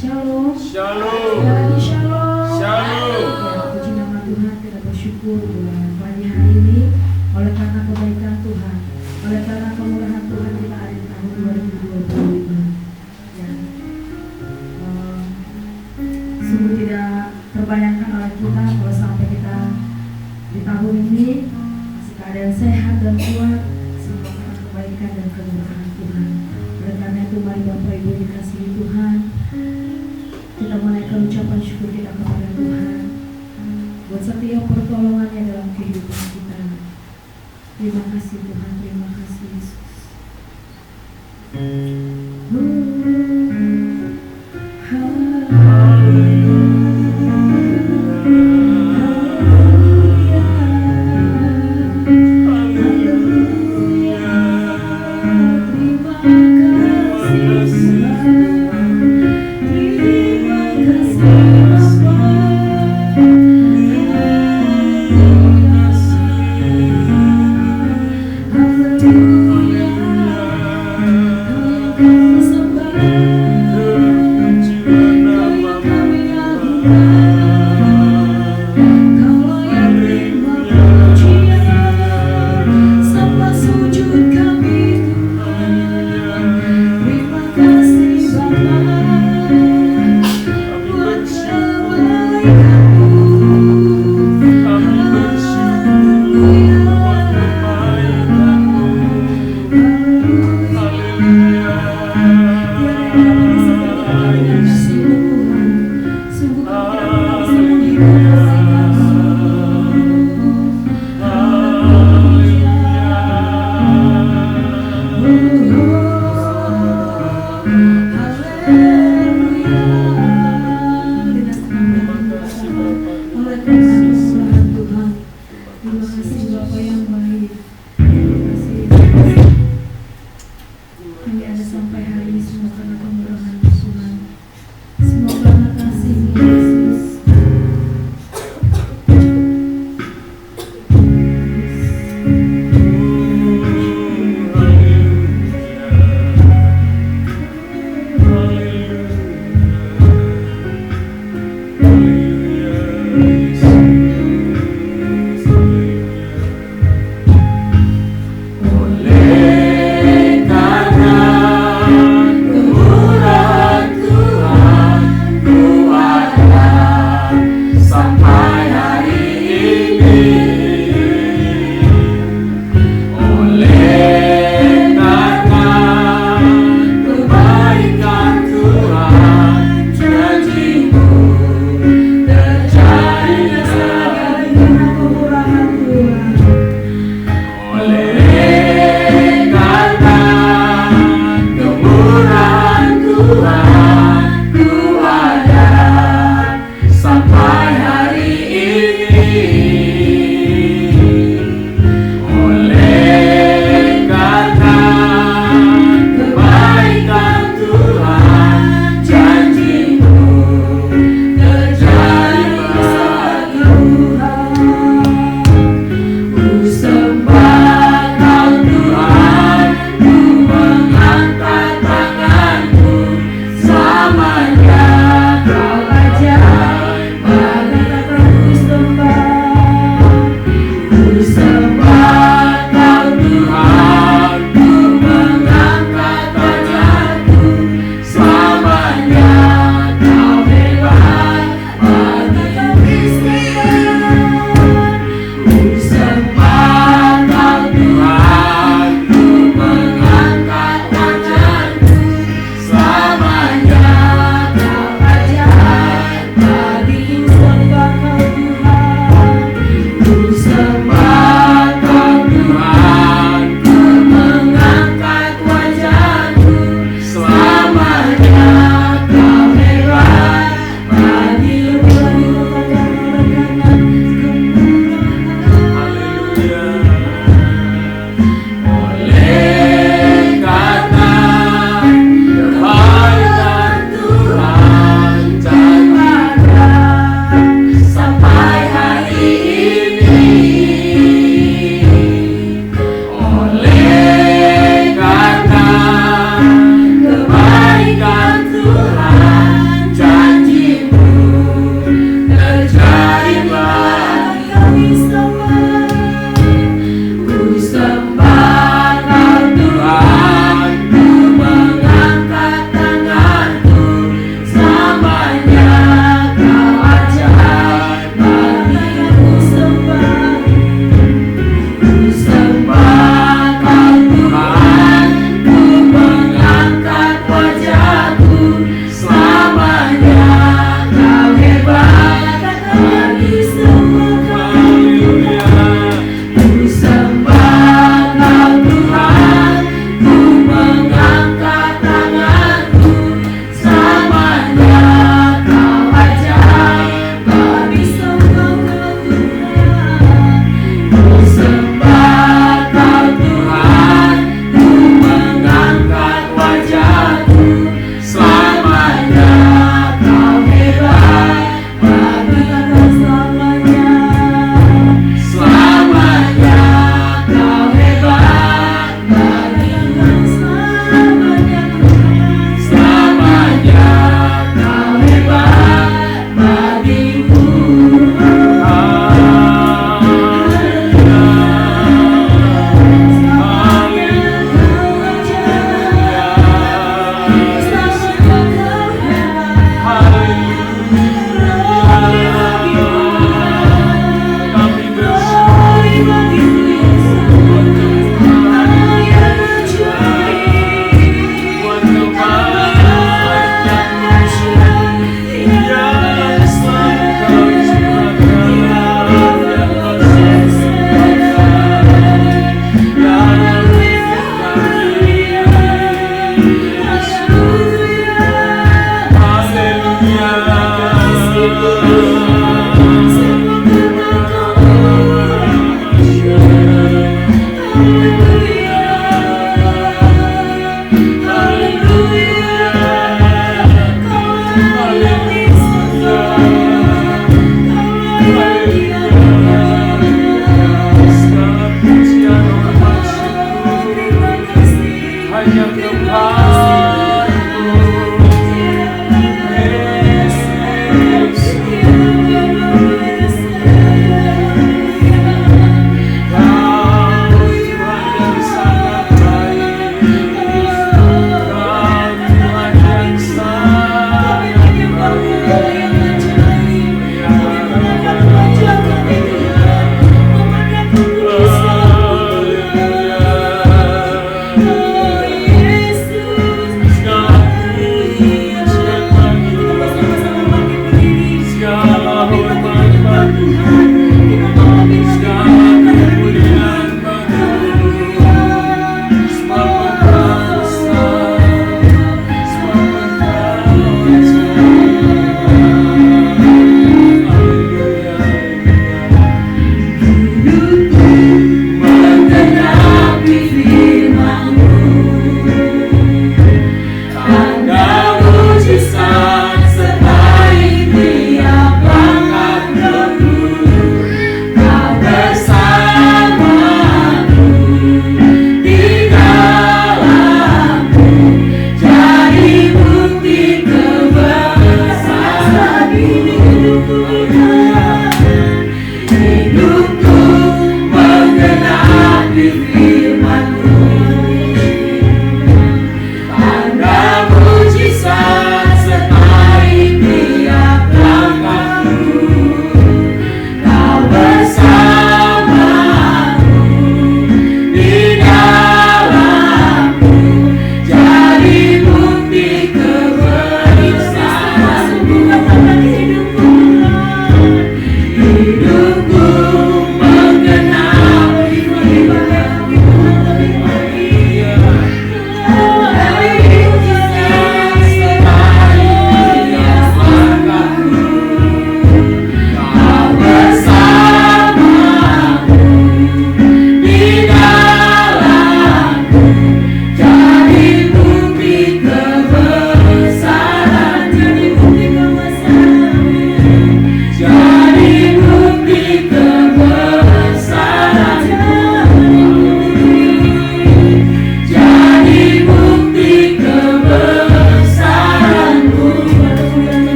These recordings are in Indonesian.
Shalom. Shalom. Shalom. Shalom. Ya, puji nama Tuhan, kita bersyukur buat pagi hari ini oleh karena kebaikan Tuhan, oleh karena kemurahan Tuhan kita ada di tahun 2025. Ya, sungguh tidak terbayangkan oleh kita kalau sampai kita di tahun ini masih keadaan sehat dan kuat, semua karena kebaikan dan kemurahan Tuhan. Oleh karena itu mari Bapak Ibu dikasihi Tuhan, kita menaikkan ucapan syukur kita kepada Tuhan buat setiap pertolongannya dalam kehidupan kita. Terima kasih Tuhan, terima kasih Yesus.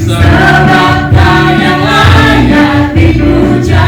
Sebab kau yang layak dipuja.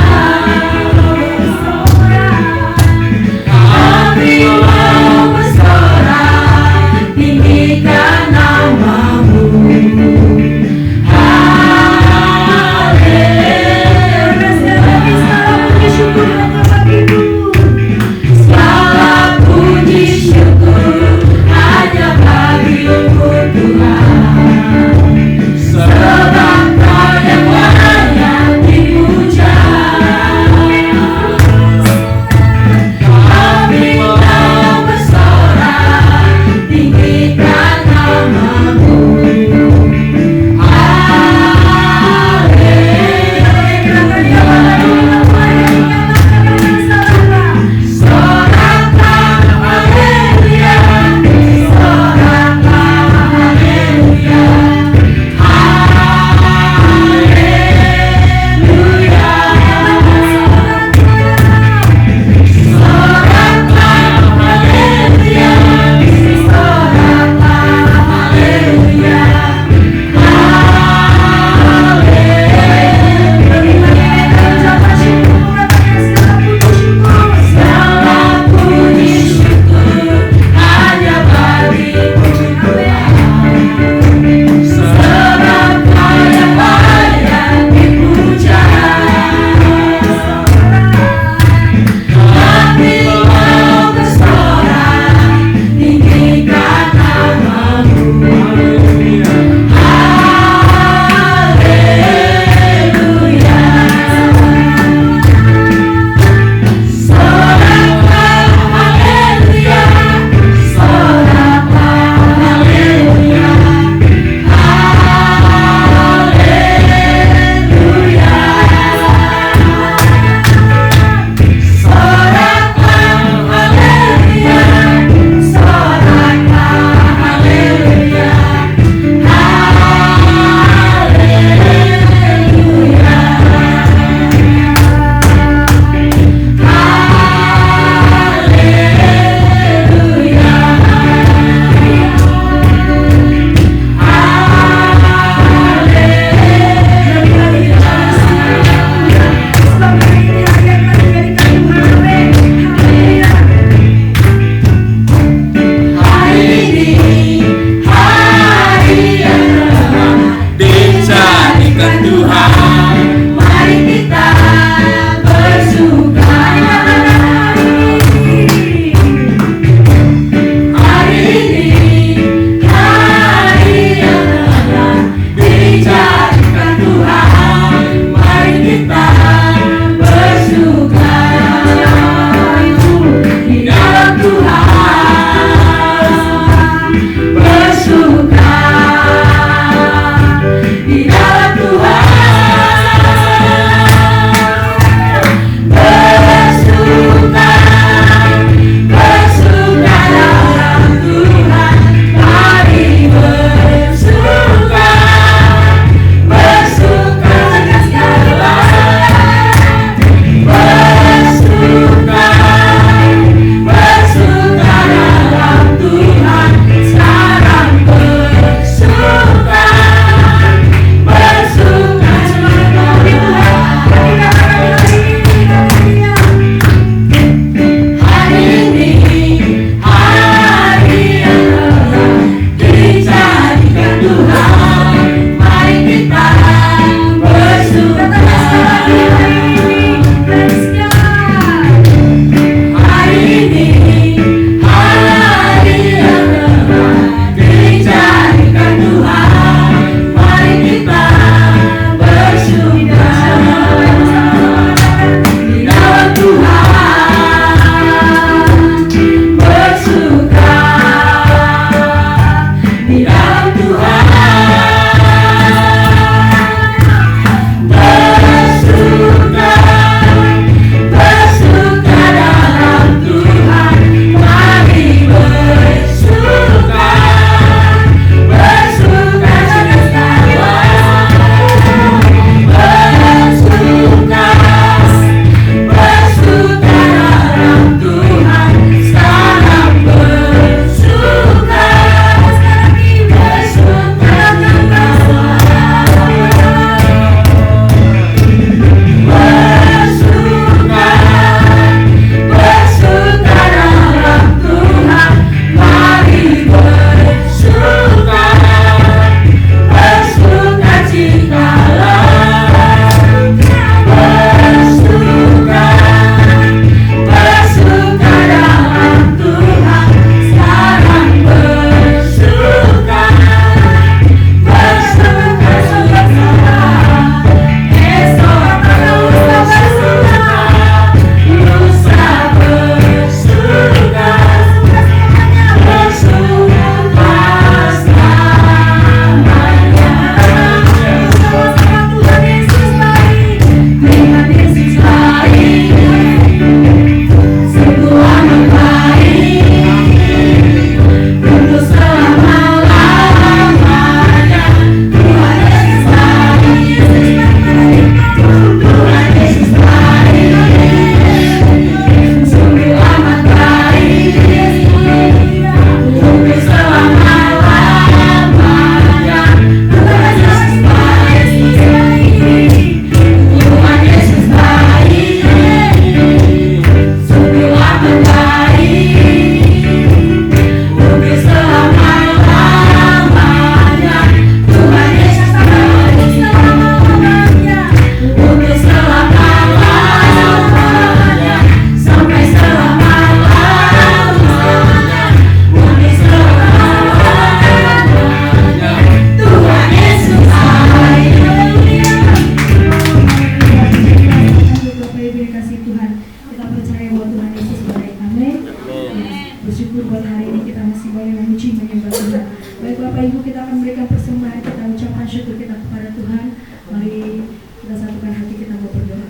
akan memberikan persembahan, kita ucapkan syukur kita kepada Tuhan. Mari kita satukan hati kita mau berdoa.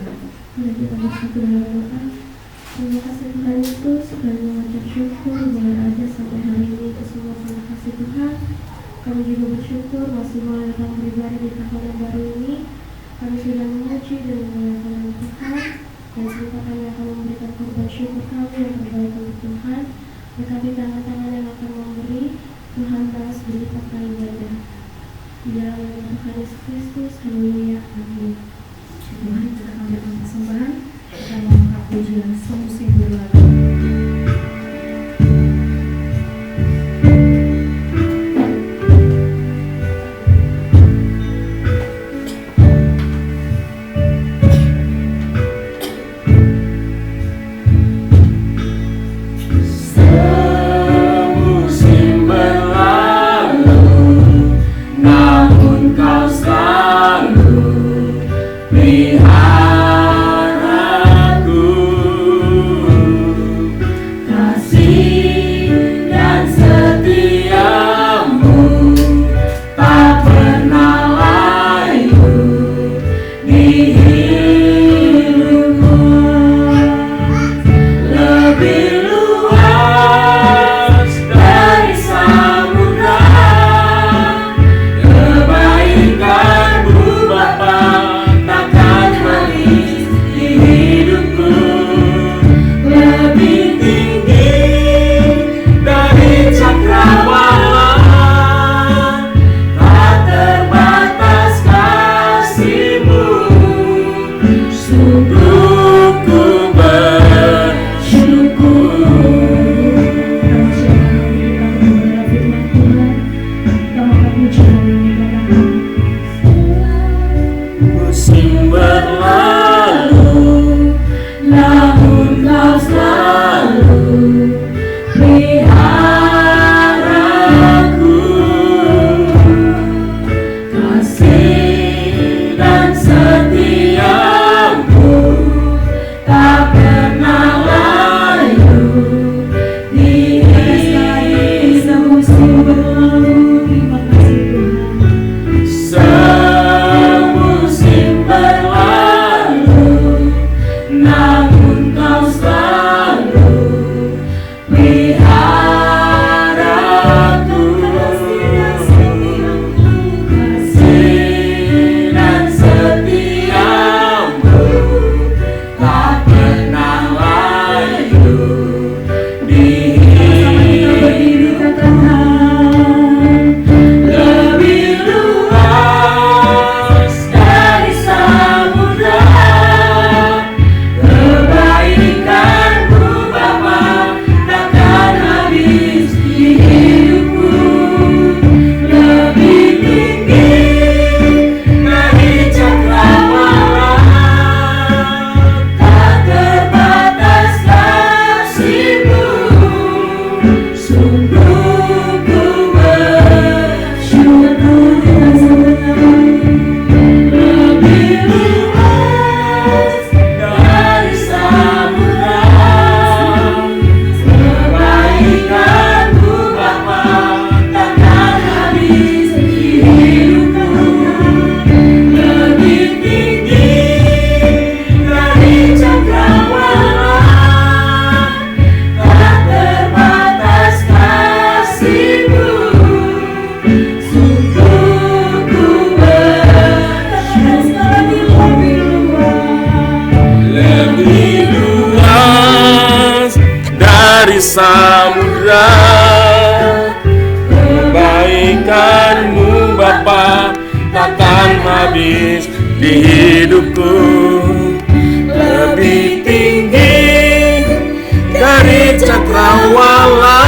Mari kita bersatu dalam doa. Terima kasih Tuhan Yesus, kami mengucap syukur boleh ada sampai hari ini. Itu semua terima kasih Tuhan. Kami juga bersyukur masih boleh datang beribadah di tahun yang baru ini. Kami sudah memuji dan memuliakan nama Tuhan, dan sebentar kami akan memberikan korban syukur kami yang terbaik untuk Tuhan. Berkati tangan-tangan yang akan memberi, Tuhan balas berlipat kali ganda. Di dalam nama Tuhan Yesus Kristus, haleluya, amin. Tuhan, kita akan memberikan persembahan, kita mengangkat pujian semusim berlalu. Samudra, kebaikan-Mu Bapa takkan habis di hidupku. Lebih tinggi dari cakrawala,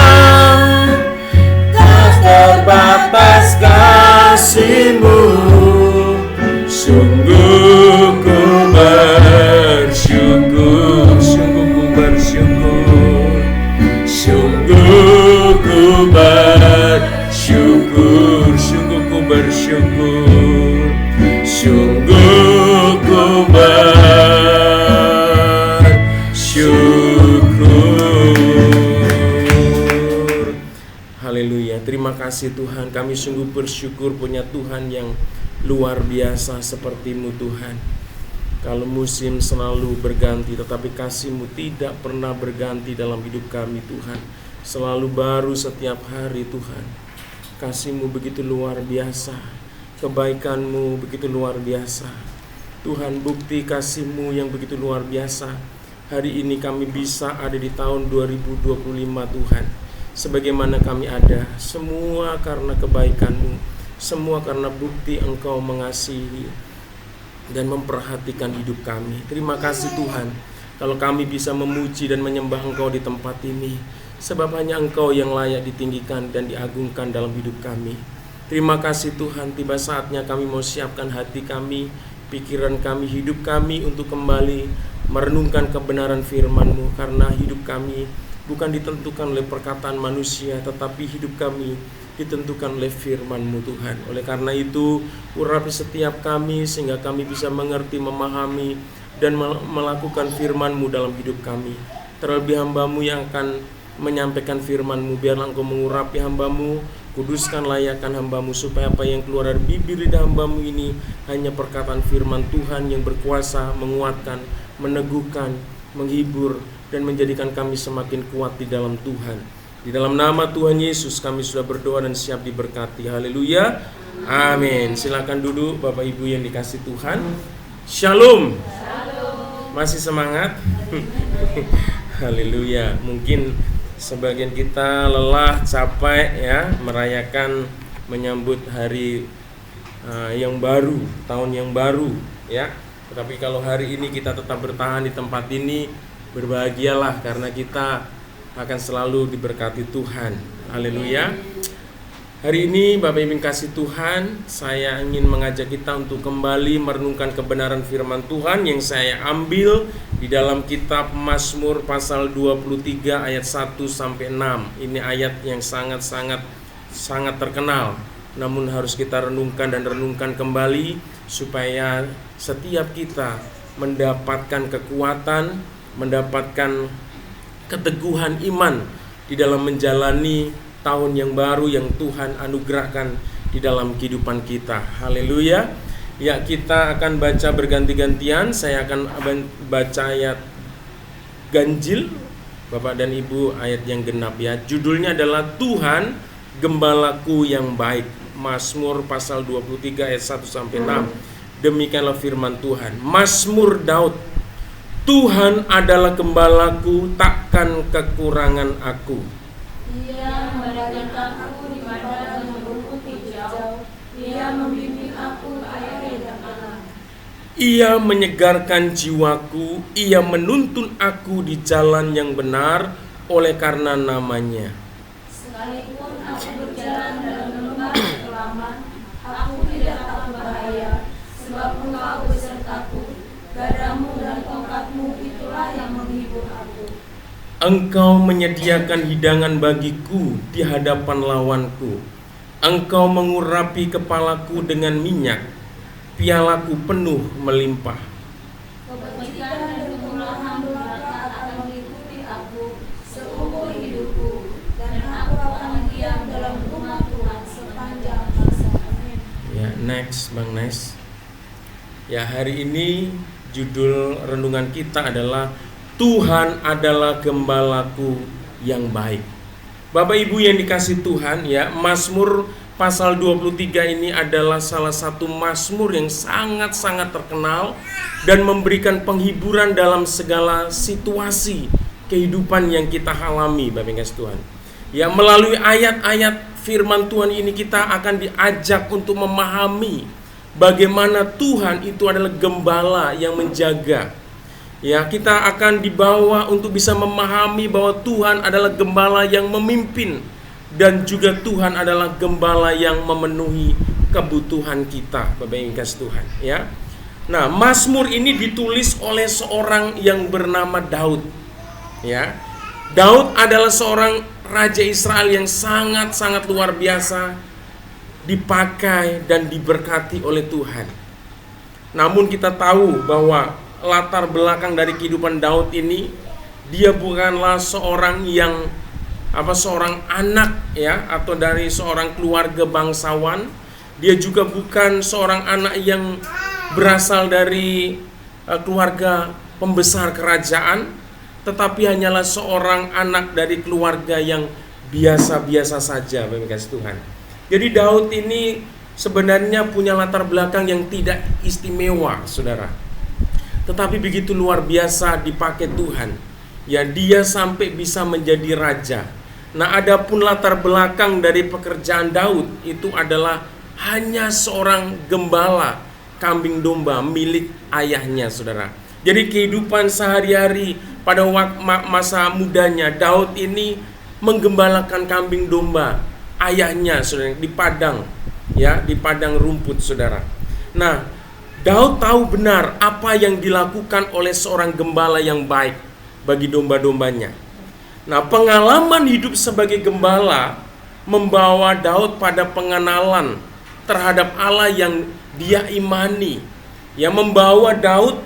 tak terbatas kasih-Mu. Sungguh ku bersyukur, sungguh ku bersyukur, sungguh ku bersyukur, sungguh ku bersyukur, sungguh ku bersyukur. Haleluya. Terima kasih. kasih Tuhan, kami sungguh bersyukur punya Tuhan yang luar biasa seperti-Mu Tuhan. Kalau musim selalu berganti, tetapi kasih-Mu tidak pernah berganti dalam hidup kami Tuhan. Selalu baru setiap hari Tuhan. Kasih-Mu begitu luar biasa, kebaikan-Mu begitu luar biasa. Tuhan, bukti kasih-Mu yang begitu luar biasa. Hari ini kami bisa ada di tahun 2025 Tuhan. Sebagaimana kami ada, semua karena kebaikan-Mu, semua karena bukti Engkau mengasihi dan memperhatikan hidup kami. Terima kasih Tuhan, kalau kami bisa memuji dan menyembah Engkau di tempat ini, sebab hanya Engkau yang layak ditinggikan dan diagungkan dalam hidup kami. Terima kasih Tuhan, tiba saatnya kami mau siapkan hati kami, pikiran kami, hidup kami untuk kembali merenungkan kebenaran firman-Mu, karena hidup kami bukan ditentukan oleh perkataan manusia, tetapi hidup kami ditentukan oleh firman-Mu Tuhan. Oleh karena itu, urapi setiap kami sehingga kami bisa mengerti, memahami, dan melakukan firman-Mu dalam hidup kami. Terlebih hamba-Mu yang akan menyampaikan firman-Mu, biarlah Engkau mengurapi hamba-Mu, kuduskan layakkan hamba-Mu, supaya apa yang keluar dari bibir lidah hamba-Mu ini hanya perkataan firman Tuhan yang berkuasa, menguatkan, meneguhkan, menghibur, dan menjadikan kami semakin kuat di dalam Tuhan. Di dalam nama Tuhan Yesus kami sudah berdoa dan siap diberkati. Haleluya. Amin. Silakan duduk Bapak Ibu yang dikasih Tuhan. Shalom. Masih semangat? Haleluya. Mungkin sebagian kita lelah, capek ya, merayakan menyambut hari yang baru, tahun yang baru ya. Tetapi kalau hari ini kita tetap bertahan di tempat ini, berbahagialah karena kita akan selalu diberkati Tuhan. Haleluya. Hari ini Bapak Ibu kasih Tuhan, saya ingin mengajak kita untuk kembali merenungkan kebenaran firman Tuhan yang saya ambil di dalam kitab Mazmur pasal 23 ayat 1 sampai 6. Ini ayat yang sangat terkenal, namun harus kita renungkan kembali supaya setiap kita mendapatkan kekuatan, mendapatkan keteguhan iman di dalam menjalani tahun yang baru yang Tuhan anugerahkan di dalam kehidupan kita. Haleluya. Ya, kita akan baca berganti-gantian. Saya akan baca ayat ganjil, Bapak dan Ibu, ayat yang genap ya. Judulnya adalah Tuhan Gembalaku yang baik. Mazmur pasal 23 ayat 1 sampai 6. Demikianlah firman Tuhan. Mazmur Daud. Tuhan adalah gembalaku, takkan kekurangan aku. Ia membaringkan aku di padang yang berumput hijau. Ia membimbing aku ke air yang tenang. Ia menyegarkan jiwaku. Ia menuntun aku di jalan yang benar oleh karena namanya. Sekalipun aku berjalan dalam lembah kekelaman, aku tidak takut bahaya, sebab Engkau besertaku. Gadamu dan tongkatmu itulah yang menghibur aku. Engkau menyediakan hidangan bagiku di hadapan lawanku. Engkau mengurapi kepalaku dengan minyak, pialaku penuh melimpah. Kebajikan dan kemurahan belaka akan mengikuti aku seumur hidupku, dan aku akan diam dalam rumah Tuhan sepanjang masa. Amin. Ya, next Bang Nes. Ya, hari ini judul renungan kita adalah Tuhan adalah gembalaku yang baik. Bapak Ibu yang dikasih Tuhan ya, Mazmur pasal 23 ini adalah salah satu mazmur yang sangat-sangat terkenal dan memberikan penghiburan dalam segala situasi kehidupan yang kita alami, Bapak Ibu Tuhan. Ya, melalui ayat-ayat firman Tuhan ini kita akan diajak untuk memahami bagaimana Tuhan itu adalah gembala yang menjaga. Ya, kita akan dibawa untuk bisa memahami bahwa Tuhan adalah gembala yang memimpin dan juga Tuhan adalah gembala yang memenuhi kebutuhan kita, Bapak Ibu kasih Tuhan, ya. Nah, Mazmur ini ditulis oleh seorang yang bernama Daud. Ya. Daud adalah seorang raja Israel yang sangat-sangat luar biasa, dipakai dan diberkati oleh Tuhan. Namun kita tahu bahwa latar belakang dari kehidupan Daud ini, dia bukanlah seorang yang seorang anak ya, atau dari seorang keluarga bangsawan. Dia juga bukan seorang anak yang berasal dari keluarga pembesar kerajaan, tetapi hanyalah seorang anak dari keluarga yang biasa-biasa saja, Bapak kasih Tuhan. Jadi Daud ini sebenarnya punya latar belakang yang tidak istimewa, saudara. Tetapi begitu luar biasa dipakai Tuhan. Ya, dia sampai bisa menjadi raja. Nah, adapun latar belakang dari pekerjaan Daud itu adalah hanya seorang gembala kambing domba milik ayahnya, saudara. Jadi kehidupan sehari-hari pada masa mudanya Daud ini menggembalakan kambing domba ayahnya, saudara, di padang, ya, di padang rumput, saudara. Nah, Daud tahu benar apa yang dilakukan oleh seorang gembala yang baik bagi domba-dombanya. Nah, pengalaman hidup sebagai gembala membawa Daud pada pengenalan terhadap Allah yang dia imani, yang membawa Daud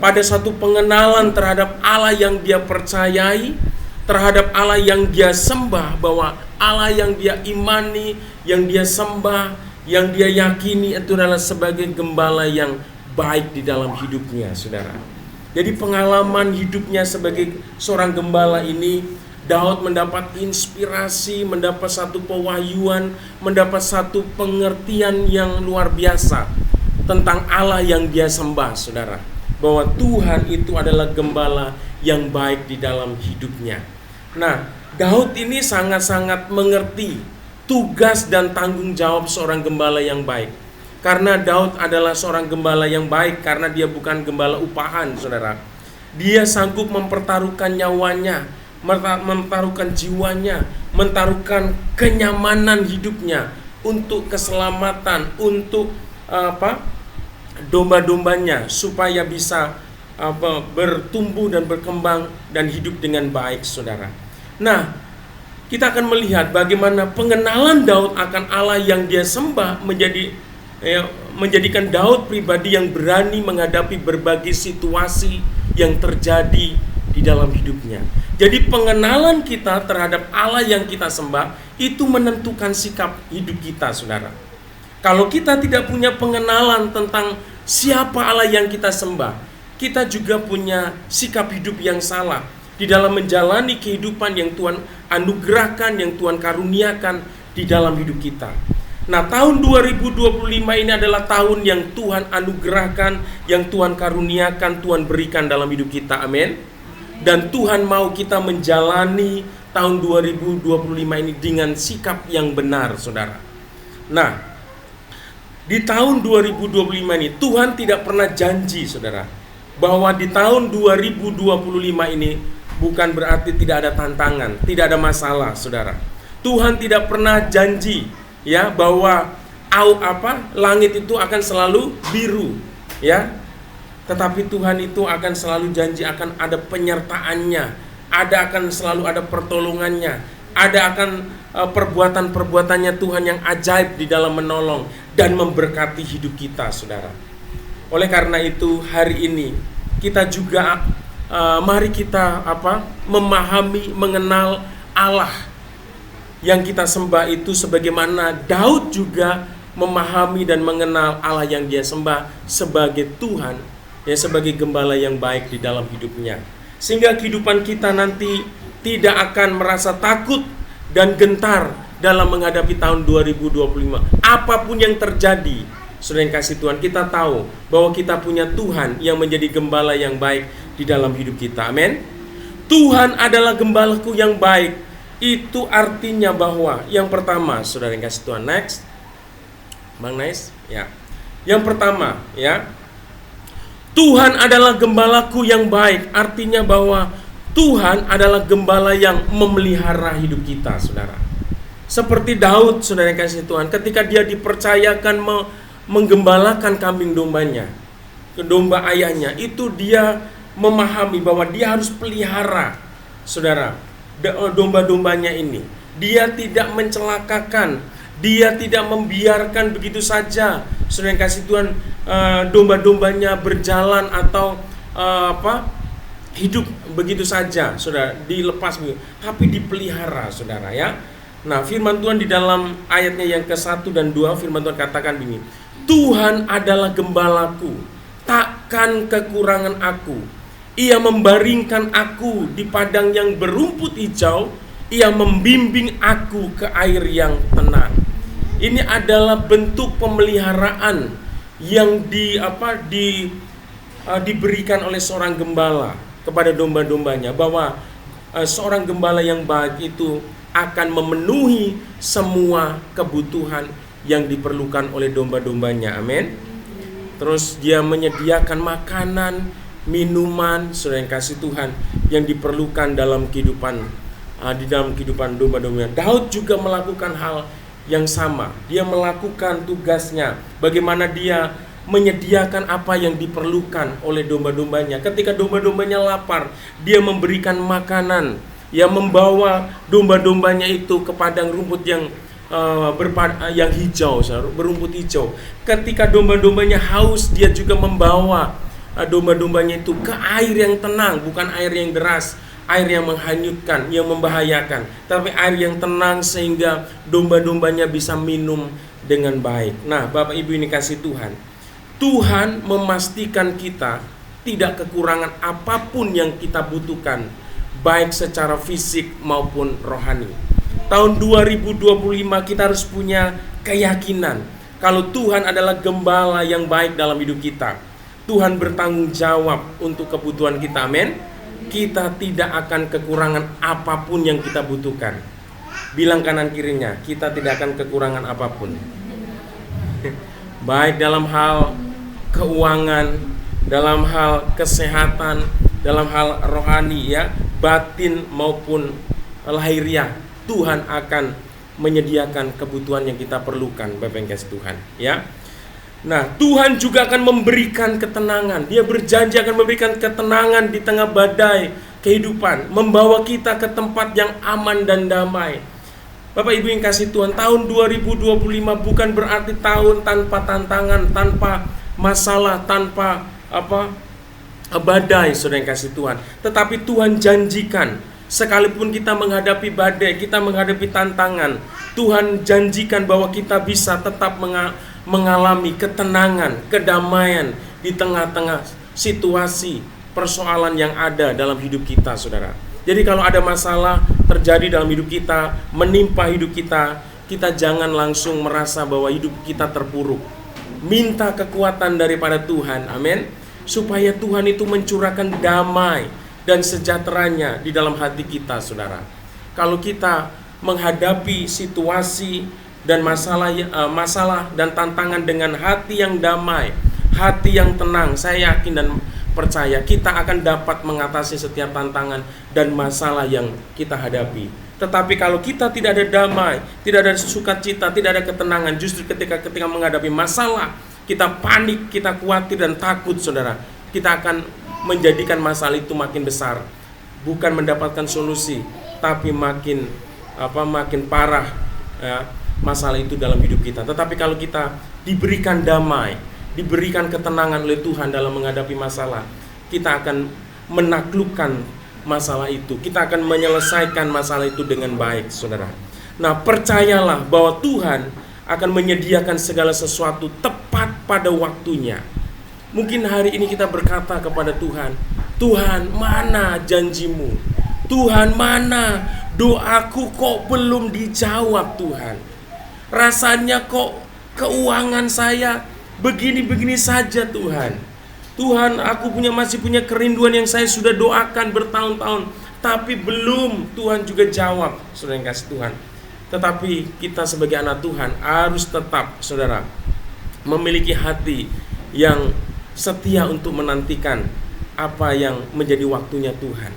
pada satu pengenalan terhadap Allah yang dia percayai, terhadap Allah yang dia sembah, bahwa Allah yang dia imani, yang dia sembah, yang dia yakini itu adalah sebagai gembala yang baik di dalam hidupnya, saudara. Jadi pengalaman hidupnya sebagai seorang gembala ini, Daud mendapat inspirasi, mendapat satu pewahyuan, mendapat satu pengertian yang luar biasa tentang Allah yang dia sembah, saudara. Bahwa Tuhan itu adalah gembala yang baik di dalam hidupnya. Nah, Daud ini sangat-sangat mengerti tugas dan tanggung jawab seorang gembala yang baik. Karena Daud adalah seorang gembala yang baik, karena dia bukan gembala upahan, saudara. Dia sanggup mempertaruhkan nyawanya, mentaruhkan jiwanya, mentaruhkan kenyamanan hidupnya untuk keselamatan, untuk domba-dombanya supaya bisa bertumbuh dan berkembang dan hidup dengan baik, saudara. Nah, kita akan melihat bagaimana pengenalan Daud akan Allah yang dia sembah menjadikan Daud pribadi yang berani menghadapi berbagai situasi yang terjadi di dalam hidupnya. Jadi pengenalan kita terhadap Allah yang kita sembah itu menentukan sikap hidup kita, saudara. Kalau kita tidak punya pengenalan tentang siapa Allah yang kita sembah, kita juga punya sikap hidup yang salah di dalam menjalani kehidupan yang Tuhan anugerahkan, yang Tuhan karuniakan di dalam hidup kita. Nah, tahun 2025 ini adalah tahun yang Tuhan anugerahkan, yang Tuhan karuniakan, Tuhan berikan dalam hidup kita. Amin. Dan Tuhan mau kita menjalani tahun 2025 ini dengan sikap yang benar, saudara. Nah, di tahun 2025 ini Tuhan tidak pernah janji, saudara, bahwa di tahun 2025 ini bukan berarti tidak ada tantangan, tidak ada masalah, saudara. Tuhan tidak pernah janji ya bahwa langit itu akan selalu biru, ya. Tetapi Tuhan itu akan selalu janji akan ada penyertaannya, akan selalu ada pertolongannya, akan perbuatan-perbuatannya Tuhan yang ajaib di dalam menolong dan memberkati hidup kita, saudara. Oleh karena itu hari ini kita juga mari kita memahami, mengenal Allah yang kita sembah itu sebagaimana Daud juga memahami dan mengenal Allah yang dia sembah sebagai Tuhan, ya, sebagai gembala yang baik di dalam hidupnya. Sehingga kehidupan kita nanti tidak akan merasa takut dan gentar dalam menghadapi tahun 2025. Apapun yang terjadi, saudara yang kasih Tuhan, kita tahu bahwa kita punya Tuhan yang menjadi gembala yang baik di dalam hidup kita. Amin. Tuhan adalah gembalaku yang baik. Itu artinya bahwa yang pertama, saudara yang kasih Tuhan, next. Bang Nais, ya. Yang pertama, ya. Tuhan adalah gembalaku yang baik, artinya bahwa Tuhan adalah gembala yang memelihara hidup kita, saudara. Seperti Daud, saudara yang kasih Tuhan, ketika dia dipercayakan menggembalakan kambing dombanya, ke domba ayahnya, itu dia memahami bahwa dia harus pelihara, saudara, domba-dombanya ini. Dia tidak mencelakakan, dia tidak membiarkan begitu saja, saudara yang kasih Tuhan, domba-dombanya berjalan atau hidup begitu saja, saudara, dilepas begitu, tapi dipelihara, saudara, ya. Nah, firman Tuhan di dalam ayatnya yang ke-1 dan 2, firman Tuhan katakan begini, Tuhan adalah gembalaku, takkan kekurangan aku. Ia membaringkan aku di padang yang berumput hijau, Ia membimbing aku ke air yang tenang. Ini adalah bentuk pemeliharaan yang diberikan oleh seorang gembala kepada domba-dombanya, bahwa seorang gembala yang baik itu akan memenuhi semua kebutuhan yang diperlukan oleh domba-dombanya. Amin. Terus dia menyediakan makanan, minuman, saudara yang kasih Tuhan, yang diperlukan dalam kehidupan di dalam kehidupan domba-dombanya. Daud juga melakukan hal yang sama. Dia melakukan tugasnya, bagaimana dia menyediakan apa yang diperlukan oleh domba-dombanya. Ketika domba-dombanya lapar, dia memberikan makanan, yang membawa domba-dombanya itu ke padang rumput yang hijau, berumput hijau. Ketika domba-dombanya haus, dia juga membawa domba-dombanya itu ke air yang tenang, bukan air yang deras, air yang menghanyutkan, yang membahayakan, tapi air yang tenang sehingga domba-dombanya bisa minum dengan baik. Nah, Bapak Ibu ini kasih Tuhan, Tuhan memastikan kita tidak kekurangan apapun yang kita butuhkan, baik secara fisik maupun rohani. Tahun 2025 kita harus punya keyakinan kalau Tuhan adalah gembala yang baik dalam hidup kita. Tuhan bertanggung jawab untuk kebutuhan kita, amin. Kita tidak akan kekurangan apapun yang kita butuhkan. Bilang kanan kirinya, kita tidak akan kekurangan apapun. Baik dalam hal keuangan, dalam hal kesehatan, dalam hal rohani, ya, batin maupun lahiriah, Tuhan akan menyediakan kebutuhan yang kita perlukan, Bapak yang kasih Tuhan, ya. Nah, Tuhan juga akan memberikan ketenangan. Dia berjanji akan memberikan ketenangan di tengah badai kehidupan, membawa kita ke tempat yang aman dan damai. Bapak Ibu yang kasih Tuhan, tahun 2025 bukan berarti tahun tanpa tantangan, tanpa masalah, tanpa badai, saudara yang kasih Tuhan. Tetapi Tuhan janjikan, sekalipun kita menghadapi badai, kita menghadapi tantangan, Tuhan janjikan bahwa kita bisa tetap mengalami ketenangan, kedamaian di tengah-tengah situasi persoalan yang ada dalam hidup kita, saudara. Jadi kalau ada masalah terjadi dalam hidup kita, menimpa hidup kita, kita jangan langsung merasa bahwa hidup kita terpuruk. Minta kekuatan daripada Tuhan, amin, supaya Tuhan itu mencurahkan damai dan sejahteranya di dalam hati kita, saudara. Kalau kita menghadapi situasi dan masalah dan tantangan dengan hati yang damai, hati yang tenang, saya yakin dan percaya kita akan dapat mengatasi setiap tantangan dan masalah yang kita hadapi. Tetapi kalau kita tidak ada damai, tidak ada sukacita, tidak ada ketenangan, justru ketika menghadapi masalah, kita panik, kita khawatir dan takut, saudara. Kita akan menjadikan masalah itu makin besar, bukan mendapatkan solusi, tapi makin parah, ya, masalah itu dalam hidup kita. Tetapi kalau kita diberikan damai, diberikan ketenangan oleh Tuhan dalam menghadapi masalah, kita akan menaklukkan masalah itu, kita akan menyelesaikan masalah itu dengan baik, saudara. Nah, percayalah bahwa Tuhan akan menyediakan segala sesuatu tepat pada waktunya. Mungkin hari ini kita berkata kepada Tuhan, Tuhan, mana janjimu? Tuhan, mana doaku kok belum dijawab, Tuhan? Rasanya kok keuangan saya begini-begini saja, Tuhan. Tuhan, aku masih punya kerinduan yang saya sudah doakan bertahun-tahun, tapi belum Tuhan juga jawab, saudara yang kasih Tuhan. Tetapi kita sebagai anak Tuhan harus tetap, saudara, memiliki hati yang setia untuk menantikan apa yang menjadi waktunya Tuhan.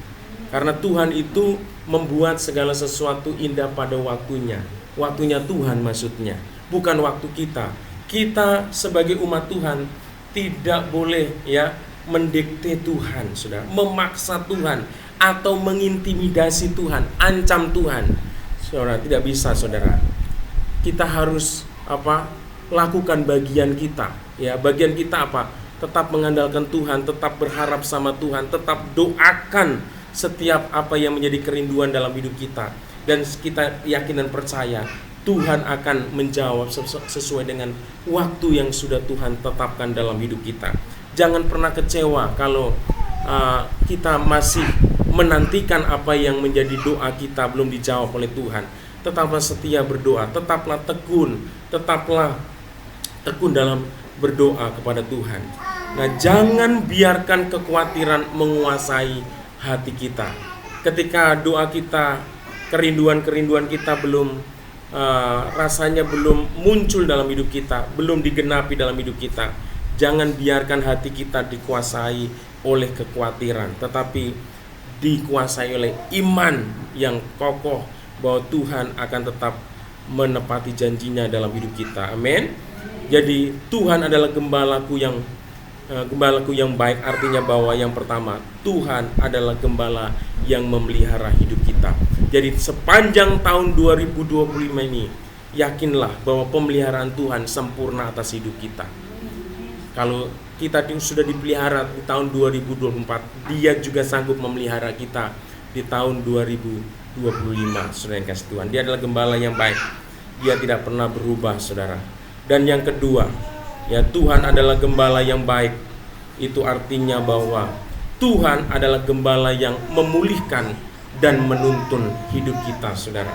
Karena Tuhan itu membuat segala sesuatu indah pada waktunya. Waktunya Tuhan maksudnya, bukan waktu kita. Kita sebagai umat Tuhan tidak boleh, ya, mendikte Tuhan, saudara, memaksa Tuhan atau mengintimidasi Tuhan, ancam Tuhan. Saudara, tidak bisa, saudara. Kita harus lakukan bagian kita, ya. Bagian kita apa? tetap mengandalkan Tuhan, tetap berharap sama Tuhan, tetap doakan setiap apa yang menjadi kerinduan dalam hidup kita. Dan kita yakin dan percaya Tuhan akan menjawab sesuai dengan waktu yang sudah Tuhan tetapkan dalam hidup kita. Jangan pernah kecewa kalau kita masih menantikan apa yang menjadi doa kita belum dijawab oleh Tuhan. Tetaplah setia berdoa, tetaplah tekun dalam berdoa kepada Tuhan. Nah, jangan biarkan kekhawatiran menguasai hati kita. Ketika doa kita, kerinduan-kerinduan kita rasanya belum muncul dalam hidup kita, belum digenapi dalam hidup kita, jangan biarkan hati kita dikuasai oleh kekhawatiran, tetapi dikuasai oleh iman yang kokoh bahwa Tuhan akan tetap menepati janjinya dalam hidup kita. Amin. Jadi Tuhan adalah gembalaku yang baik, artinya bahwa yang pertama, Tuhan adalah gembala yang memelihara hidup kita. Jadi sepanjang tahun 2025 ini, yakinlah bahwa pemeliharaan Tuhan sempurna atas hidup kita. Kalau kita sudah dipelihara di tahun 2024, Dia juga sanggup memelihara kita di tahun 2025, saudara yang kasih Tuhan. Dia adalah gembala yang baik. Dia tidak pernah berubah, saudara. Dan yang kedua, ya, Tuhan adalah gembala yang baik. Itu artinya bahwa Tuhan adalah gembala yang memulihkan dan menuntun hidup kita, saudara.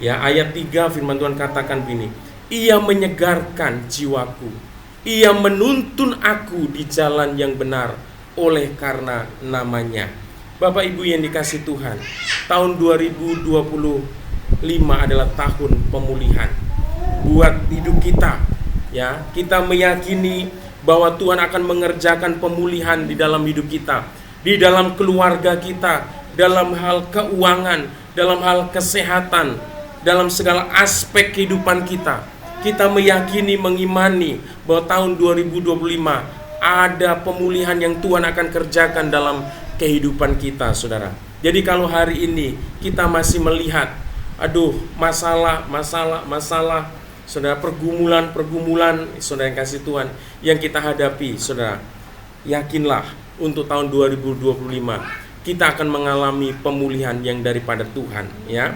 Ya, ayat 3 firman Tuhan katakan begini, Ia menyegarkan jiwaku, Ia menuntun aku di jalan yang benar oleh karena namanya. Bapak Ibu yang dikasih Tuhan, tahun 2025 adalah tahun pemulihan buat hidup kita. Ya, kita meyakini bahwa Tuhan akan mengerjakan pemulihan di dalam hidup kita, di dalam keluarga kita, dalam hal keuangan, dalam hal kesehatan, dalam segala aspek kehidupan kita. Kita meyakini, mengimani bahwa tahun 2025 ada pemulihan yang Tuhan akan kerjakan dalam kehidupan kita, saudara. Jadi kalau hari ini kita masih melihat, masalah, saudara, pergumulan, saudara yang kasih Tuhan, yang kita hadapi, saudara, yakinlah untuk tahun 2025 kita akan mengalami pemulihan yang daripada Tuhan, ya.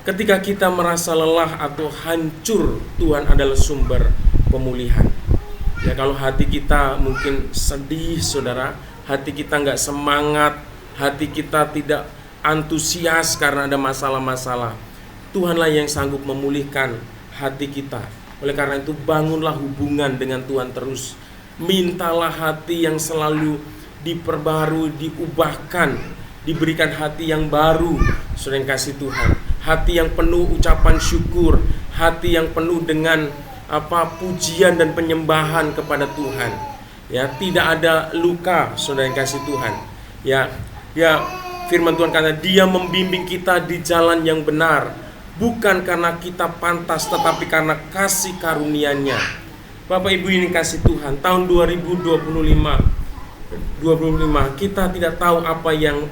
Ketika kita merasa lelah atau hancur, Tuhan adalah sumber pemulihan. Ya, kalau hati kita mungkin sedih, saudara, hati kita nggak semangat, hati kita tidak antusias karena ada masalah-masalah, Tuhanlah yang sanggup memulihkan hati kita. Oleh karena itu, bangunlah hubungan dengan Tuhan terus. Mintalah hati yang selalu diperbarui, diubahkan, diberikan hati yang baru, saudara yang kasih Tuhan. Hati yang penuh ucapan syukur, hati yang penuh dengan pujian dan penyembahan kepada Tuhan. Ya, tidak ada luka, saudara yang kasih Tuhan. Ya, firman Tuhan kata, Dia membimbing kita di jalan yang benar, bukan karena kita pantas, tetapi karena kasih karunia-Nya. Bapak Ibu ini kasih Tuhan, tahun 2025 kita tidak tahu apa yang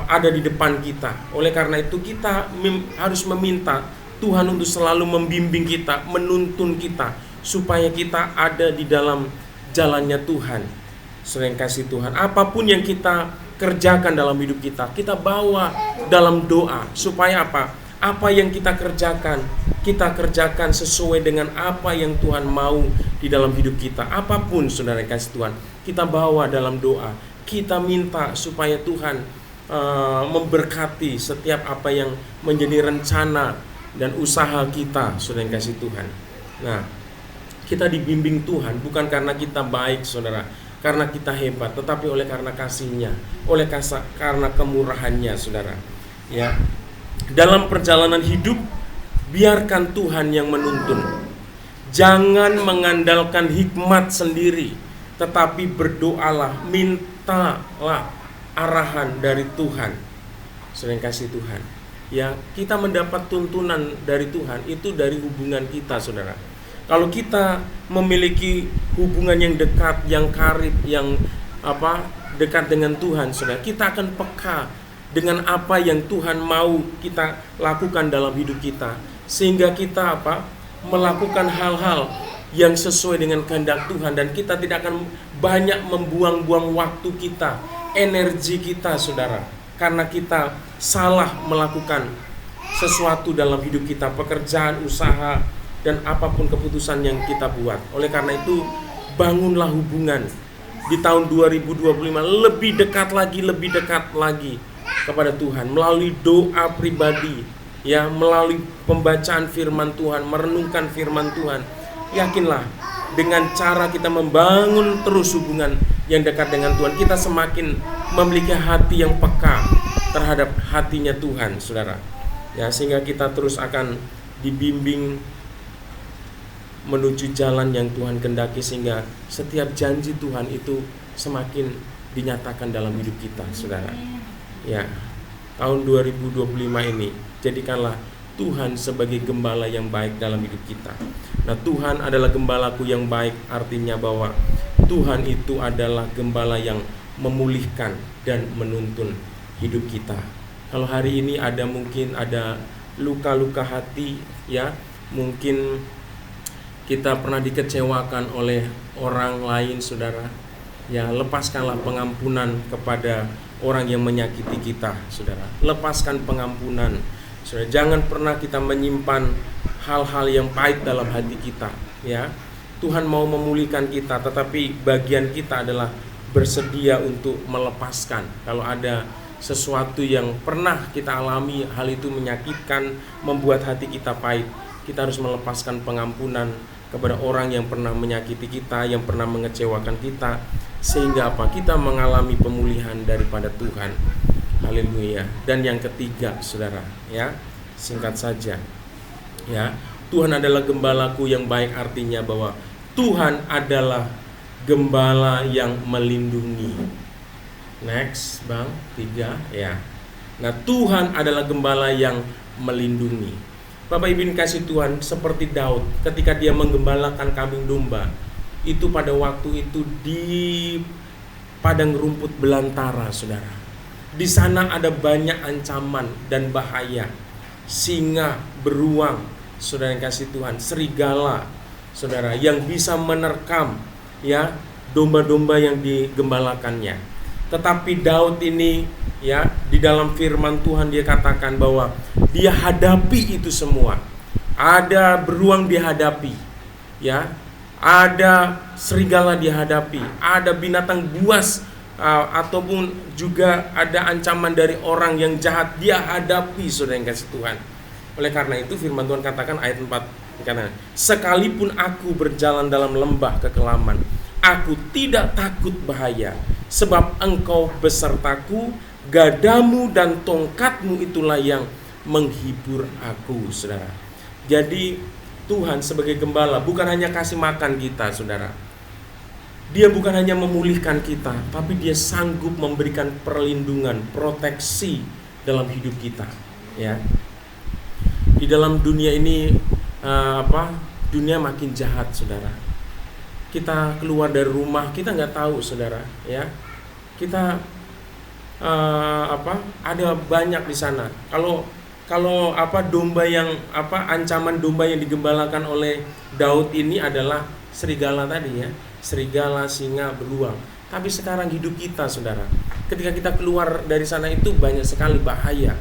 ada di depan kita. Oleh karena itu kita harus meminta Tuhan untuk selalu membimbing kita, menuntun kita, supaya kita ada di dalam jalannya Tuhan. Saudara yang kasih Tuhan, apapun yang kita kerjakan dalam hidup kita, kita bawa dalam doa, supaya apa yang kita kerjakan sesuai dengan apa yang Tuhan mau di dalam hidup kita. Apapun, saudara yang kasih Tuhan, kita bawa dalam doa. Kita minta supaya Tuhan memberkati setiap apa yang menjadi rencana dan usaha kita, saudara yang kasih Tuhan. Nah, kita dibimbing Tuhan bukan karena kita baik, saudara, karena kita hebat, tetapi oleh karena kasih-Nya, karena kemurahan-Nya, saudara. Ya, dalam perjalanan hidup, biarkan Tuhan yang menuntun. Jangan mengandalkan hikmat sendiri, tetapi berdoalah, mintalah arahan dari Tuhan. Saudara yang kasih Tuhan, ya, kita mendapat tuntunan dari Tuhan itu dari hubungan kita, saudara. Kalau kita memiliki hubungan yang dekat, yang karib, yang dekat dengan Tuhan, saudara, kita akan peka dengan apa yang Tuhan mau kita lakukan dalam hidup kita, sehingga kita melakukan hal-hal yang sesuai dengan kehendak Tuhan, dan kita tidak akan banyak membuang-buang waktu kita, energi kita, saudara, karena kita salah melakukan sesuatu dalam hidup kita, pekerjaan, usaha, dan apapun keputusan yang kita buat. Oleh karena itu, bangunlah hubungan di tahun 2025 lebih dekat lagi kepada Tuhan melalui doa pribadi, ya, melalui pembacaan firman Tuhan, merenungkan firman Tuhan. Yakinlah, dengan cara kita membangun terus hubungan yang dekat dengan Tuhan, kita semakin memiliki hati yang peka terhadap hatinya Tuhan, saudara. Ya, sehingga kita terus akan dibimbing menuju jalan yang Tuhan kehendaki, sehingga setiap janji Tuhan itu semakin dinyatakan dalam hidup kita, saudara. Ya, tahun 2025 ini jadikanlah Tuhan sebagai gembala yang baik dalam hidup kita. Nah, Tuhan adalah gembalaku yang baik, artinya bahwa Tuhan itu adalah gembala yang memulihkan dan menuntun hidup kita. Kalau hari ini mungkin ada luka-luka hati, ya, mungkin kita pernah dikecewakan oleh orang lain, saudara. Ya, lepaskanlah pengampunan kepada orang yang menyakiti kita, saudara. Lepaskan pengampunan, saudara. Jangan pernah kita menyimpan hal-hal yang pahit dalam hati kita, ya. Tuhan mau memulihkan kita, tetapi bagian kita adalah bersedia untuk melepaskan. Kalau ada sesuatu yang pernah kita alami, hal itu menyakitkan, membuat hati kita pahit, kita harus melepaskan pengampunan kepada orang yang pernah menyakiti kita, yang pernah mengecewakan kita, sehingga kita mengalami pemulihan daripada Tuhan. Haleluya. Dan yang ketiga, saudara, ya, singkat saja, ya, Tuhan adalah gembalaku yang baik, artinya bahwa Tuhan adalah gembala yang melindungi. Next, Bang, 3, ya. Nah, Tuhan adalah gembala yang melindungi. Bapak Ibu kasih Tuhan, seperti Daud ketika dia menggembalakan kambing domba, itu pada waktu itu di padang rumput belantara, saudara. Di sana ada banyak ancaman dan bahaya. Singa, beruang, saudara yang kasih Tuhan, serigala, saudara, yang bisa menerkam, ya, domba-domba yang digembalakannya. Tetapi Daud ini, ya, di dalam firman Tuhan dia katakan bahwa dia hadapi itu semua. Ada beruang dia hadapi, ya, ada serigala dia hadapi, ada binatang buas, ataupun juga ada ancaman dari orang yang jahat dia hadapi, saudara yang kasih Tuhan. Oleh karena itu firman Tuhan katakan ayat 4, karena sekalipun aku berjalan dalam lembah kekelaman, aku tidak takut bahaya, sebab engkau besertaku, gadamu dan tongkatmu itulah yang menghibur aku, saudara. Jadi Tuhan sebagai gembala bukan hanya kasih makan kita, saudara. Dia bukan hanya memulihkan kita, tapi dia sanggup memberikan perlindungan, proteksi dalam hidup kita, ya. Di dalam dunia ini dunia makin jahat, saudara. Kita keluar dari rumah, kita nggak tahu, saudara, ya. Kita ada banyak di sana. Kalau domba yang ancaman domba yang digembalakan oleh Daud ini adalah serigala tadi, ya. Serigala, singa, beruang. Tapi sekarang hidup kita, saudara, ketika kita keluar dari sana itu banyak sekali bahaya.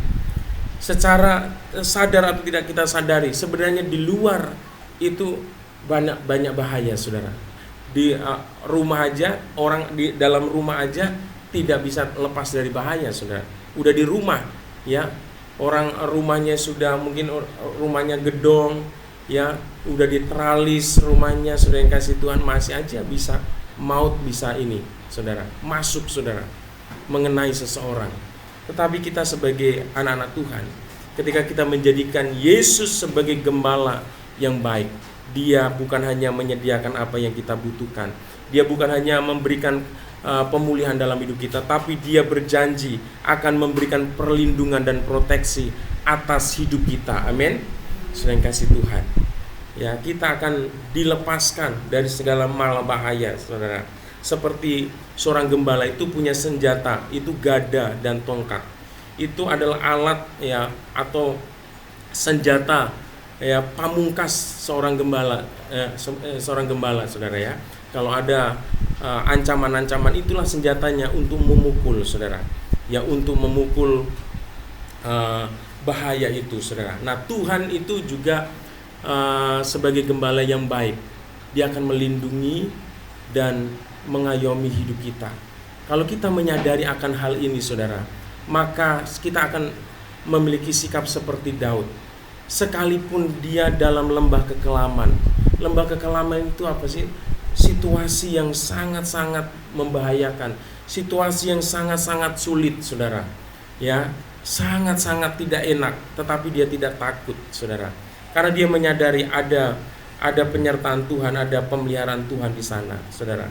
Secara sadar atau tidak kita sadari, sebenarnya di luar itu banyak bahaya, saudara. Di rumah aja, orang di dalam rumah aja tidak bisa lepas dari bahaya, saudara. Udah di rumah, ya, orang rumahnya sudah mungkin rumahnya gedong, ya, udah diteralis rumahnya, saudara yang kasih Tuhan, masih aja bisa maut, bisa ini, saudara, masuk, saudara, mengenai seseorang. Tetapi kita sebagai anak-anak Tuhan, ketika kita menjadikan Yesus sebagai gembala yang baik, Dia bukan hanya menyediakan apa yang kita butuhkan, Dia bukan hanya memberikan pemulihan dalam hidup kita, tapi Dia berjanji akan memberikan perlindungan dan proteksi atas hidup kita. Amin. Selain kasih Tuhan, ya, kita akan dilepaskan dari segala mala bahaya, saudara. Seperti seorang gembala itu punya senjata, itu gada dan tongkat. Itu adalah alat, ya, atau senjata ya pamungkas seorang gembala, saudara ya. Kalau ada ancaman-ancaman, itulah senjatanya untuk memukul, saudara. Ya, untuk memukul bahaya itu, saudara. Nah, Tuhan itu juga sebagai gembala yang baik, Dia akan melindungi dan mengayomi hidup kita. Kalau kita menyadari akan hal ini, saudara, maka kita akan memiliki sikap seperti Daud. Sekalipun dia dalam lembah kekelaman. Lembah kekelaman itu apa sih? Situasi yang sangat-sangat membahayakan, situasi yang sangat-sangat sulit, saudara. Ya, sangat-sangat tidak enak, tetapi dia tidak takut, saudara. Karena dia menyadari ada penyertaan Tuhan, ada pemeliharaan Tuhan di sana, saudara.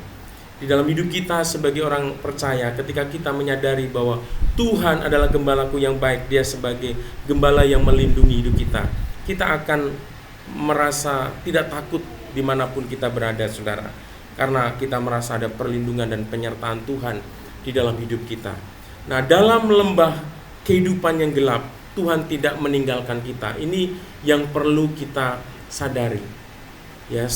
Di dalam hidup kita sebagai orang percaya, ketika kita menyadari bahwa Tuhan adalah gembalaku yang baik, Dia sebagai gembala yang melindungi hidup kita akan merasa tidak takut dimanapun kita berada, saudara. Karena kita merasa ada perlindungan dan penyertaan Tuhan di dalam hidup kita. Nah, dalam lembah kehidupan yang gelap, Tuhan tidak meninggalkan kita. Ini yang perlu kita sadari. Ya,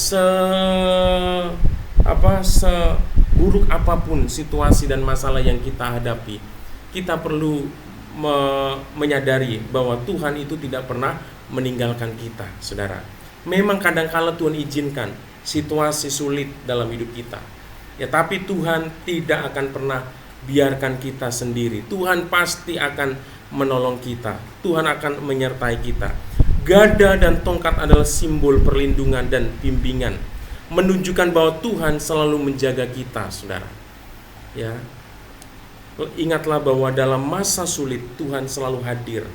seburuk apapun situasi dan masalah yang kita hadapi, kita perlu menyadari bahwa Tuhan itu tidak pernah meninggalkan kita, saudara. Memang kadang-kala Tuhan izinkan situasi sulit dalam hidup kita, ya, tapi Tuhan tidak akan pernah biarkan kita sendiri. Tuhan pasti akan menolong kita. Tuhan akan menyertai kita. Gada dan tongkat adalah simbol perlindungan dan bimbingan, menunjukkan bahwa Tuhan selalu menjaga kita, saudara. Ya, ingatlah bahwa dalam masa sulit Tuhan selalu hadir.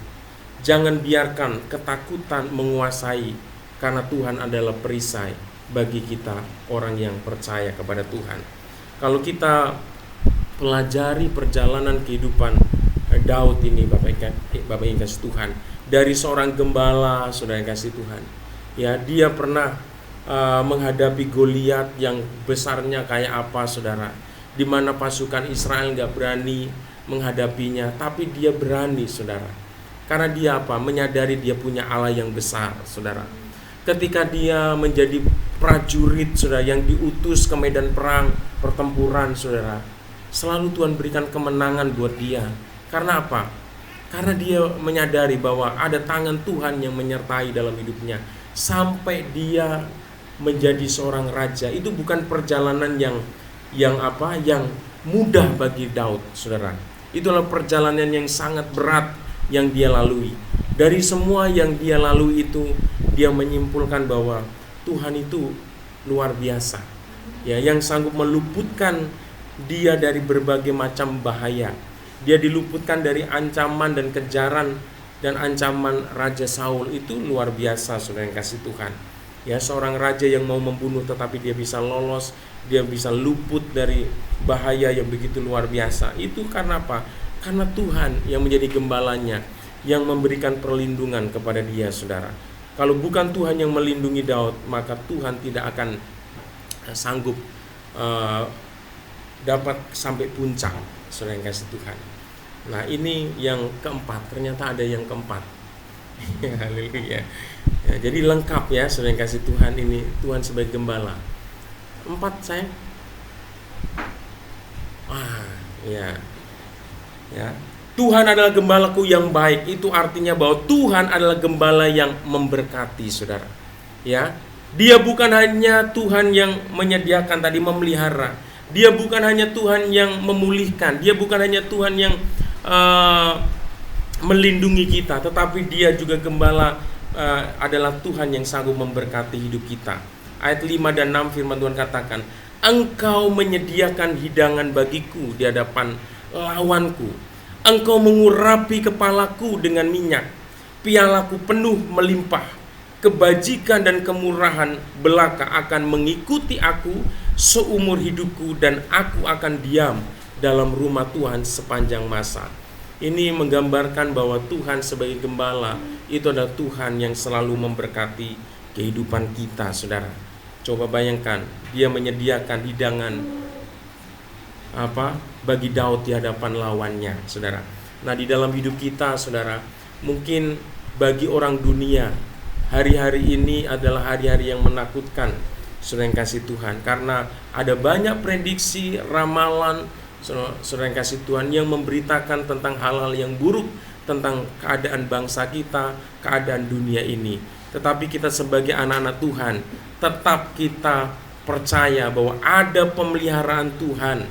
Jangan biarkan ketakutan menguasai, karena Tuhan adalah perisai bagi kita orang yang percaya kepada Tuhan. Kalau kita pelajari perjalanan kehidupan Daud ini, Bapak yang kasih Tuhan, dari seorang gembala, saudara yang kasih Tuhan, ya, dia pernah menghadapi Goliat yang besarnya kayak apa, saudara, di mana pasukan Israel nggak berani menghadapinya, tapi dia berani, saudara, karena dia apa? Menyadari dia punya Allah yang besar, saudara. Ketika dia menjadi prajurit, saudara, yang diutus ke medan perang, pertempuran, saudara, selalu Tuhan berikan kemenangan buat dia. Karena apa? Karena dia menyadari bahwa ada tangan Tuhan yang menyertai dalam hidupnya sampai dia menjadi seorang raja. Itu bukan perjalanan yang mudah bagi Daud, saudara. Itulah perjalanan yang sangat berat yang dia lalui. Dari semua yang dia lalui itu, dia menyimpulkan bahwa Tuhan itu luar biasa, ya, yang sanggup meluputkan dia dari berbagai macam bahaya. Dia diluputkan dari ancaman dan kejaran dan ancaman Raja Saul. Itu luar biasa, saudara yang kasih Tuhan. Ya, seorang raja yang mau membunuh tetapi dia bisa lolos, dia bisa luput dari bahaya yang begitu luar biasa. Itu karena apa? Karena Tuhan yang menjadi gembalanya, yang memberikan perlindungan kepada dia, saudara. Kalau bukan Tuhan yang melindungi Daud, maka Tuhan tidak akan sanggup dapat sampai puncak, saudara yang kasih Tuhan. Nah, ini yang keempat, ternyata ada yang keempat. Haleluya. Ya, jadi lengkap ya, saudara yang kasih Tuhan, ini Tuhan sebagai gembala. 4, sayang. Ya. Tuhan adalah gembalaku yang baik. Itu artinya bahwa Tuhan adalah gembala yang memberkati, saudara. Ya. Dia bukan hanya Tuhan yang menyediakan tadi, memelihara. Dia bukan hanya Tuhan yang memulihkan. Dia bukan hanya Tuhan yang melindungi kita, tetapi Dia juga gembala, adalah Tuhan yang sanggup memberkati hidup kita. Ayat 5 dan 6 firman Tuhan katakan, Engkau menyediakan hidangan bagiku di hadapan lawanku. Engkau mengurapi kepalaku dengan minyak. Pialaku penuh melimpah. Kebajikan dan kemurahan belaka akan mengikuti aku seumur hidupku, dan aku akan diam dalam rumah Tuhan sepanjang masa. Ini menggambarkan bahwa Tuhan sebagai gembala itu adalah Tuhan yang selalu memberkati kehidupan kita, saudara. Coba bayangkan, dia menyediakan hidangan bagi Daud di hadapan lawannya, saudara. Nah, di dalam hidup kita, saudara, mungkin bagi orang dunia Hari-hari ini adalah hari-hari yang menakutkan, saudara yang kasih Tuhan, karena ada banyak prediksi, ramalan, saudara yang kasih Tuhan, yang memberitakan tentang hal-hal yang buruk, tentang keadaan bangsa kita, keadaan dunia ini. Tetapi kita sebagai anak-anak Tuhan, tetap kita percaya bahwa ada pemeliharaan Tuhan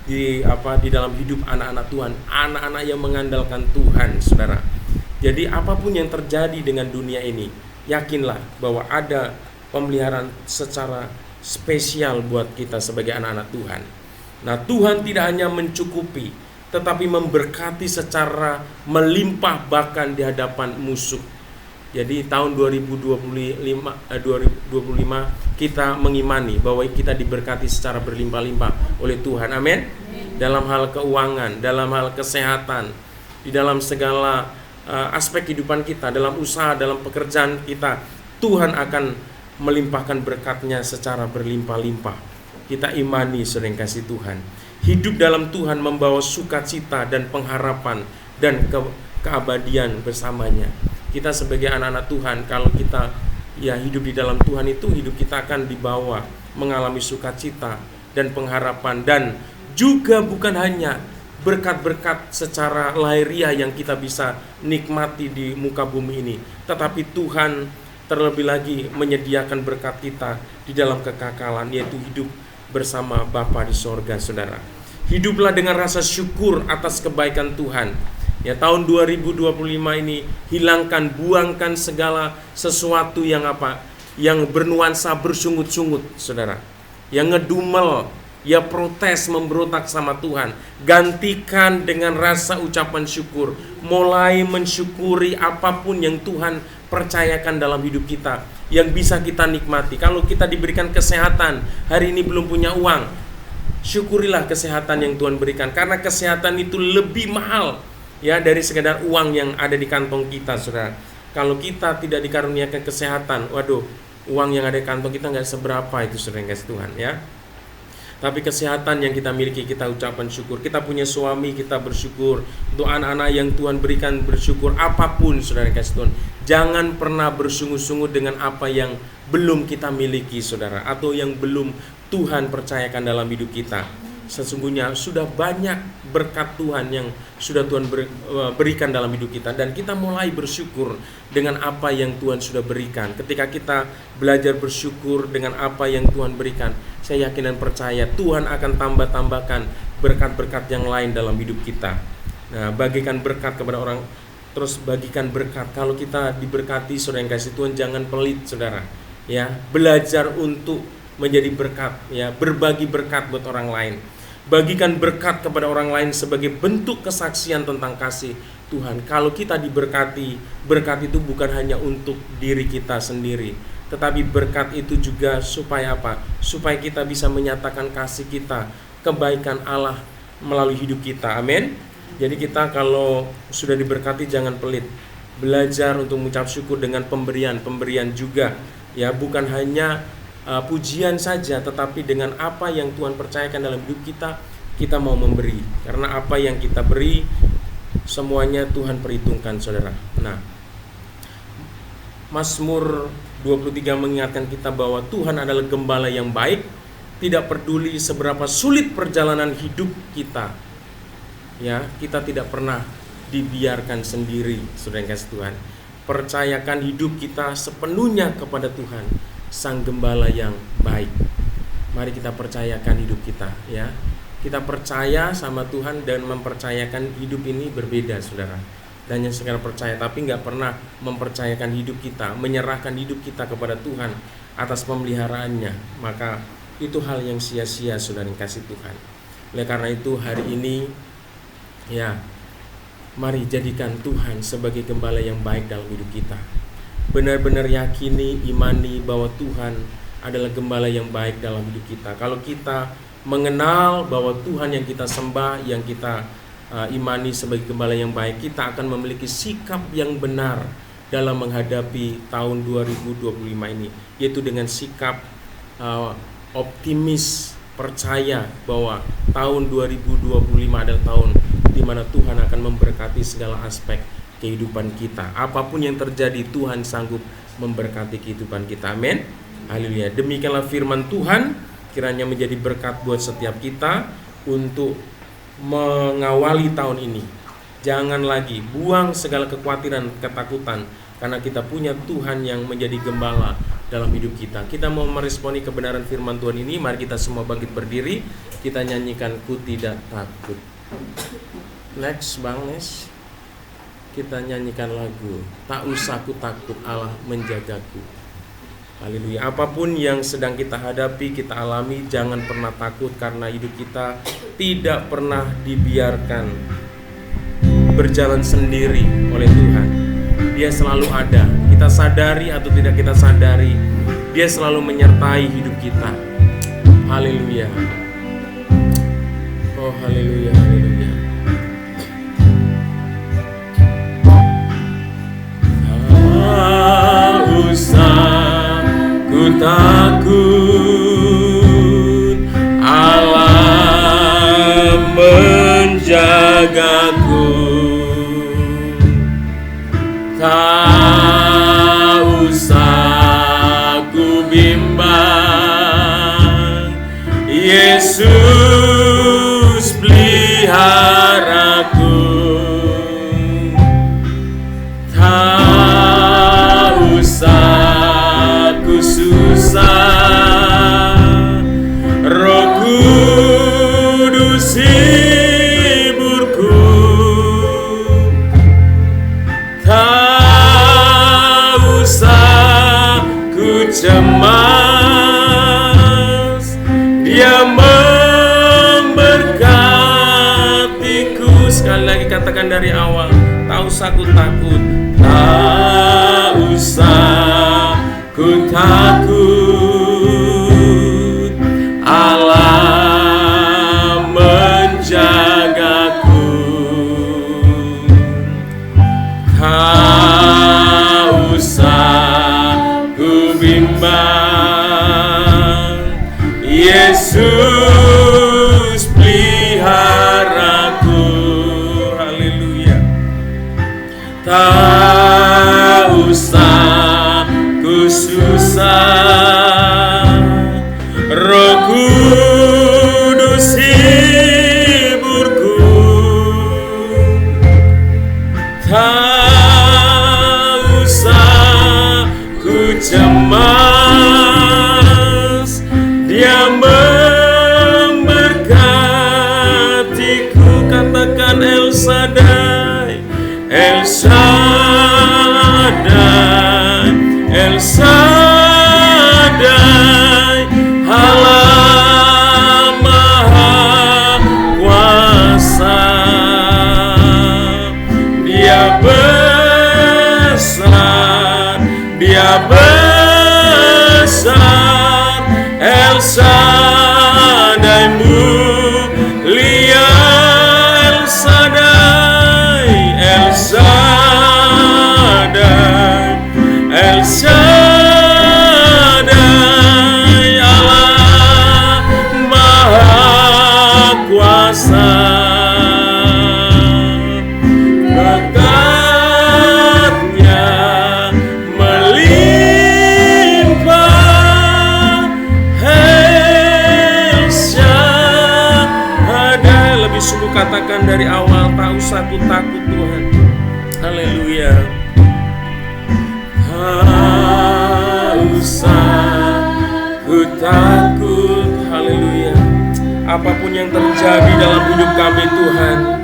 di dalam hidup anak-anak Tuhan, anak-anak yang mengandalkan Tuhan, saudara. Jadi apapun yang terjadi dengan dunia ini, yakinlah bahwa ada pemeliharaan secara spesial buat kita sebagai anak-anak Tuhan. Nah, Tuhan tidak hanya mencukupi, tetapi memberkati secara melimpah bahkan di hadapan musuh. Jadi tahun 2025 kita mengimani bahwa kita diberkati secara berlimpah-limpah oleh Tuhan. Amin. Dalam hal keuangan, dalam hal kesehatan, di dalam segala aspek kehidupan kita, dalam usaha, dalam pekerjaan kita, Tuhan akan melimpahkan berkat-Nya secara berlimpah-limpah. Kita imani, saudara yang kasih Tuhan. Hidup dalam Tuhan membawa sukacita dan pengharapan dan keabadian bersamanya. Kita sebagai anak-anak Tuhan, kalau kita hidup di dalam Tuhan itu, hidup kita akan dibawa mengalami sukacita dan pengharapan, dan juga bukan hanya berkat-berkat secara lahiriah yang kita bisa nikmati di muka bumi ini, tetapi Tuhan terlebih lagi menyediakan berkat kita di dalam kekekalan, yaitu hidup bersama Bapa di sorga, saudara. Hiduplah dengan rasa syukur atas kebaikan Tuhan. Ya, tahun 2025 ini buangkan segala sesuatu yang yang bernuansa bersungut-sungut, saudara. Yang ngedumel, protes, memberontak sama Tuhan. Gantikan dengan rasa ucapan syukur. Mulai mensyukuri apapun yang Tuhan percayakan dalam hidup kita, yang bisa kita nikmati. Kalau kita diberikan kesehatan, hari ini belum punya uang, syukurilah kesehatan yang Tuhan berikan, karena kesehatan itu lebih mahal dari sekedar uang yang ada di kantong kita, saudara. Kalau kita tidak dikaruniakan kesehatan, uang yang ada di kantong kita nggak seberapa itu, saudara yang kasih Tuhan, ya. Tapi kesehatan yang kita miliki, kita ucapan syukur. Kita punya suami, kita bersyukur. Untuk anak-anak yang Tuhan berikan, bersyukur. Apapun, saudara yang kasih Tuhan, jangan pernah bersungut-sungut dengan apa yang belum kita miliki, saudara, atau yang belum Tuhan percayakan dalam hidup kita. Sesungguhnya sudah banyak berkat Tuhan yang sudah Tuhan berikan dalam hidup kita, dan kita mulai bersyukur dengan apa yang Tuhan sudah berikan. Ketika kita belajar bersyukur dengan apa yang Tuhan berikan, saya yakin dan percaya Tuhan akan tambahkan berkat-berkat yang lain dalam hidup kita. Nah, bagikan berkat kepada orang, terus bagikan berkat. Kalau kita diberkati, saudara yang kasih Tuhan, jangan pelit, saudara. Ya, belajar untuk menjadi berkat, berbagi berkat buat orang lain. Bagikan berkat kepada orang lain sebagai bentuk kesaksian tentang kasih Tuhan. Kalau kita diberkati, berkat itu bukan hanya untuk diri kita sendiri, tetapi berkat itu juga supaya supaya kita bisa menyatakan kasih kita, kebaikan Allah melalui hidup kita. Amin. Jadi kita kalau sudah diberkati jangan pelit. Belajar untuk mengucap syukur dengan pemberian juga, bukan hanya pujian saja, tetapi dengan apa yang Tuhan percayakan dalam hidup kita mau memberi. Karena apa yang kita beri, semuanya Tuhan perhitungkan, saudara. Nah, Mazmur 23 mengingatkan kita bahwa Tuhan adalah gembala yang baik, tidak peduli seberapa sulit perjalanan hidup kita. Kita tidak pernah dibiarkan sendiri, saudara yang kasih Tuhan. Percayakan hidup kita sepenuhnya kepada Tuhan, Sang Gembala yang baik. Mari kita percayakan hidup kita, Kita percaya sama Tuhan dan mempercayakan hidup ini berbeda, saudara. Dan yang sekedar percaya, tapi nggak pernah mempercayakan hidup kita, menyerahkan hidup kita kepada Tuhan atas pemeliharaannya, maka itu hal yang sia-sia, saudara yang kasih Tuhan. Oleh karena itu hari ini, mari jadikan Tuhan sebagai gembala yang baik dalam hidup kita. Benar-benar yakini, imani bahwa Tuhan adalah gembala yang baik dalam hidup kita. Kalau kita mengenal bahwa Tuhan yang kita sembah, yang kita imani sebagai gembala yang baik, kita akan memiliki sikap yang benar dalam menghadapi tahun 2025 ini, yaitu dengan sikap optimis, percaya bahwa tahun 2025 adalah tahun di mana Tuhan akan memberkati segala aspek kehidupan kita. Apapun yang terjadi, Tuhan sanggup memberkati kehidupan kita. Amin. Haleluya. Demikianlah firman Tuhan, kiranya menjadi berkat buat setiap kita untuk mengawali tahun ini. Jangan lagi buang segala kekhawatiran, ketakutan, karena kita punya Tuhan yang menjadi gembala dalam hidup kita. Kita mau meresponi kebenaran firman Tuhan ini. Mari kita semua bangkit berdiri. Kita nyanyikan Ku Tidak Takut. Next Bang Nes, kita nyanyikan lagu Tak Usah Ku Takut, Allah Menjagaku. Haleluya. Apapun yang sedang kita hadapi, kita alami, jangan pernah takut, karena hidup kita tidak pernah dibiarkan berjalan sendiri oleh Tuhan. Dia selalu ada. Kita sadari atau tidak kita sadari, Dia selalu menyertai hidup kita. Haleluya. Oh haleluya, haleluya. Tak usah ku takut, Allah menjagaku. Tak usah ku bimbang, Yesus peliharaku. Tak usah ku susah, Roh Kudus hiburku. Tak usah ku cemas, Dia memberkatiku. Sekali lagi katakan dari awal, tak usah ku takut. Tak usah ku takut, Allah menjagaku. Tak usah ku bimbang, Yesus peliharaku. Haleluya. Tak usah ku susah, Roh Kudus hiburku. Tak usah ku cemas, Dia memberkatiku. Katakan El Shaddai, El Shaddai, El Shaddai, Allah Maha Kuasa. Dia besar, Dia besar, El Shaddai mulia, El Shaddai, El Shaddai, El Shaddai, Allah Maha Kuasa. Berkat-Nya melimpah, El Shaddai. Lebih sungguh katakan dari awal, tak usah ku takut Tuhan. Haleluya. Tak usah ku takut. Haleluya. Apapun yang terjadi dalam hidup kami Tuhan,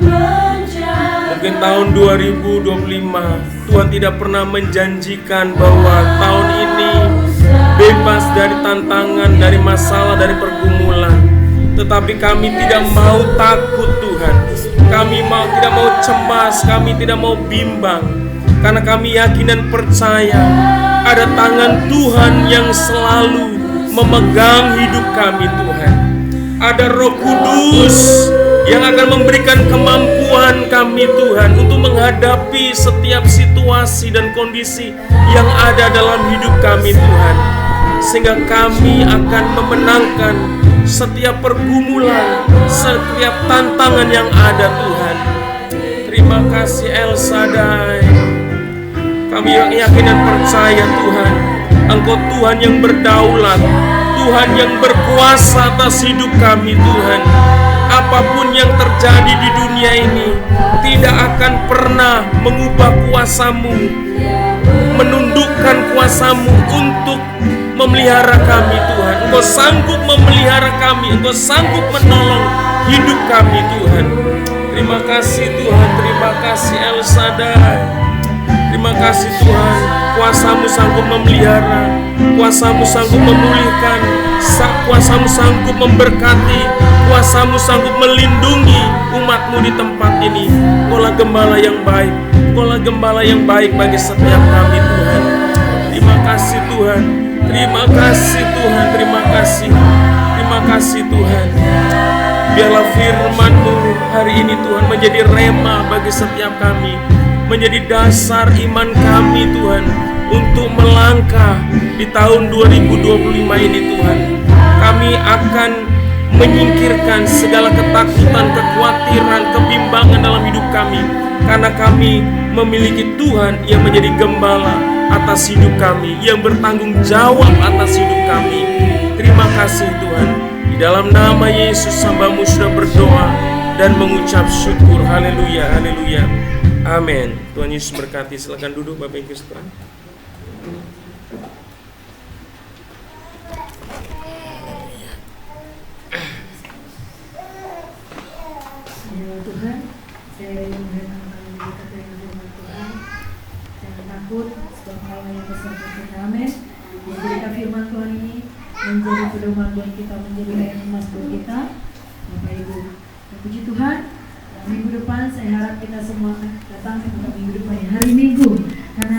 mungkin tahun 2025 Tuhan tidak pernah menjanjikan bahwa tahun ini bebas dari tantangan, dari masalah, dari pergumulan. Tetapi kami tidak mau takut Tuhan. Kami tidak mau cemas, kami tidak mau bimbang, karena kami yakin dan percaya ada tangan Tuhan yang selalu memegang hidup kami Tuhan. Ada Roh Kudus yang akan memberikan kemampuan kami Tuhan untuk menghadapi setiap situasi dan kondisi yang ada dalam hidup kami Tuhan, sehingga kami akan memenangkan setiap pergumulan, setiap tantangan yang ada Tuhan. Terima kasih El Shaddai. Kami yakin dan percaya Tuhan, Engkau Tuhan yang berdaulat, Tuhan yang berkuasa atas hidup kami Tuhan. Apapun yang terjadi di dunia ini tidak akan pernah mengubah kuasa-Mu, menundukkan kuasa-Mu untuk memelihara kami Tuhan. Engkau sanggup memelihara kami, Engkau sanggup menolong hidup kami Tuhan. Terima kasih Tuhan, terima kasih El Shaddai. Terima kasih Tuhan, kuasa-Mu sanggup memelihara, kuasa-Mu sanggup memulihkan, kuasa-Mu sanggup memberkati, kuasa-Mu sanggup melindungi umat-Mu di tempat ini. Engkaulah gembala yang baik, Engkaulah gembala yang baik bagi setiap kami Tuhan. Terima kasih Tuhan, terima kasih Tuhan, terima kasih, terima kasih Tuhan. Biarlah firman-Mu hari ini Tuhan menjadi rema bagi setiap kami, menjadi dasar iman kami Tuhan untuk melangkah di tahun 2025 ini Tuhan. Kami akan menyingkirkan segala ketakutan, kekhawatiran, kebimbangan dalam hidup kami, karena kami memiliki Tuhan yang menjadi gembala atas hidup kami, yang bertanggung jawab atas hidup kami. Terima kasih Tuhan. Di dalam nama Yesus hamba-Mu sudah berdoa dan mengucap syukur. Haleluya, haleluya. Amin. Tuhan Yesus berkati. Silakan duduk Bapak Ibu Saudara. Tuhan, saya ingin mengenalkan berkat dari firman Tuhan. Jangan takut, sebab Allah yang bersama kita. Amin. Menjadikan firman Tuhan ini menjadi pedoman buat kita, menjadi ayat emas buat kita, Bapak Ibu. Puji Tuhan. Minggu depan saya harap kita semua datang kepada minggu depan ya, hari Minggu, karena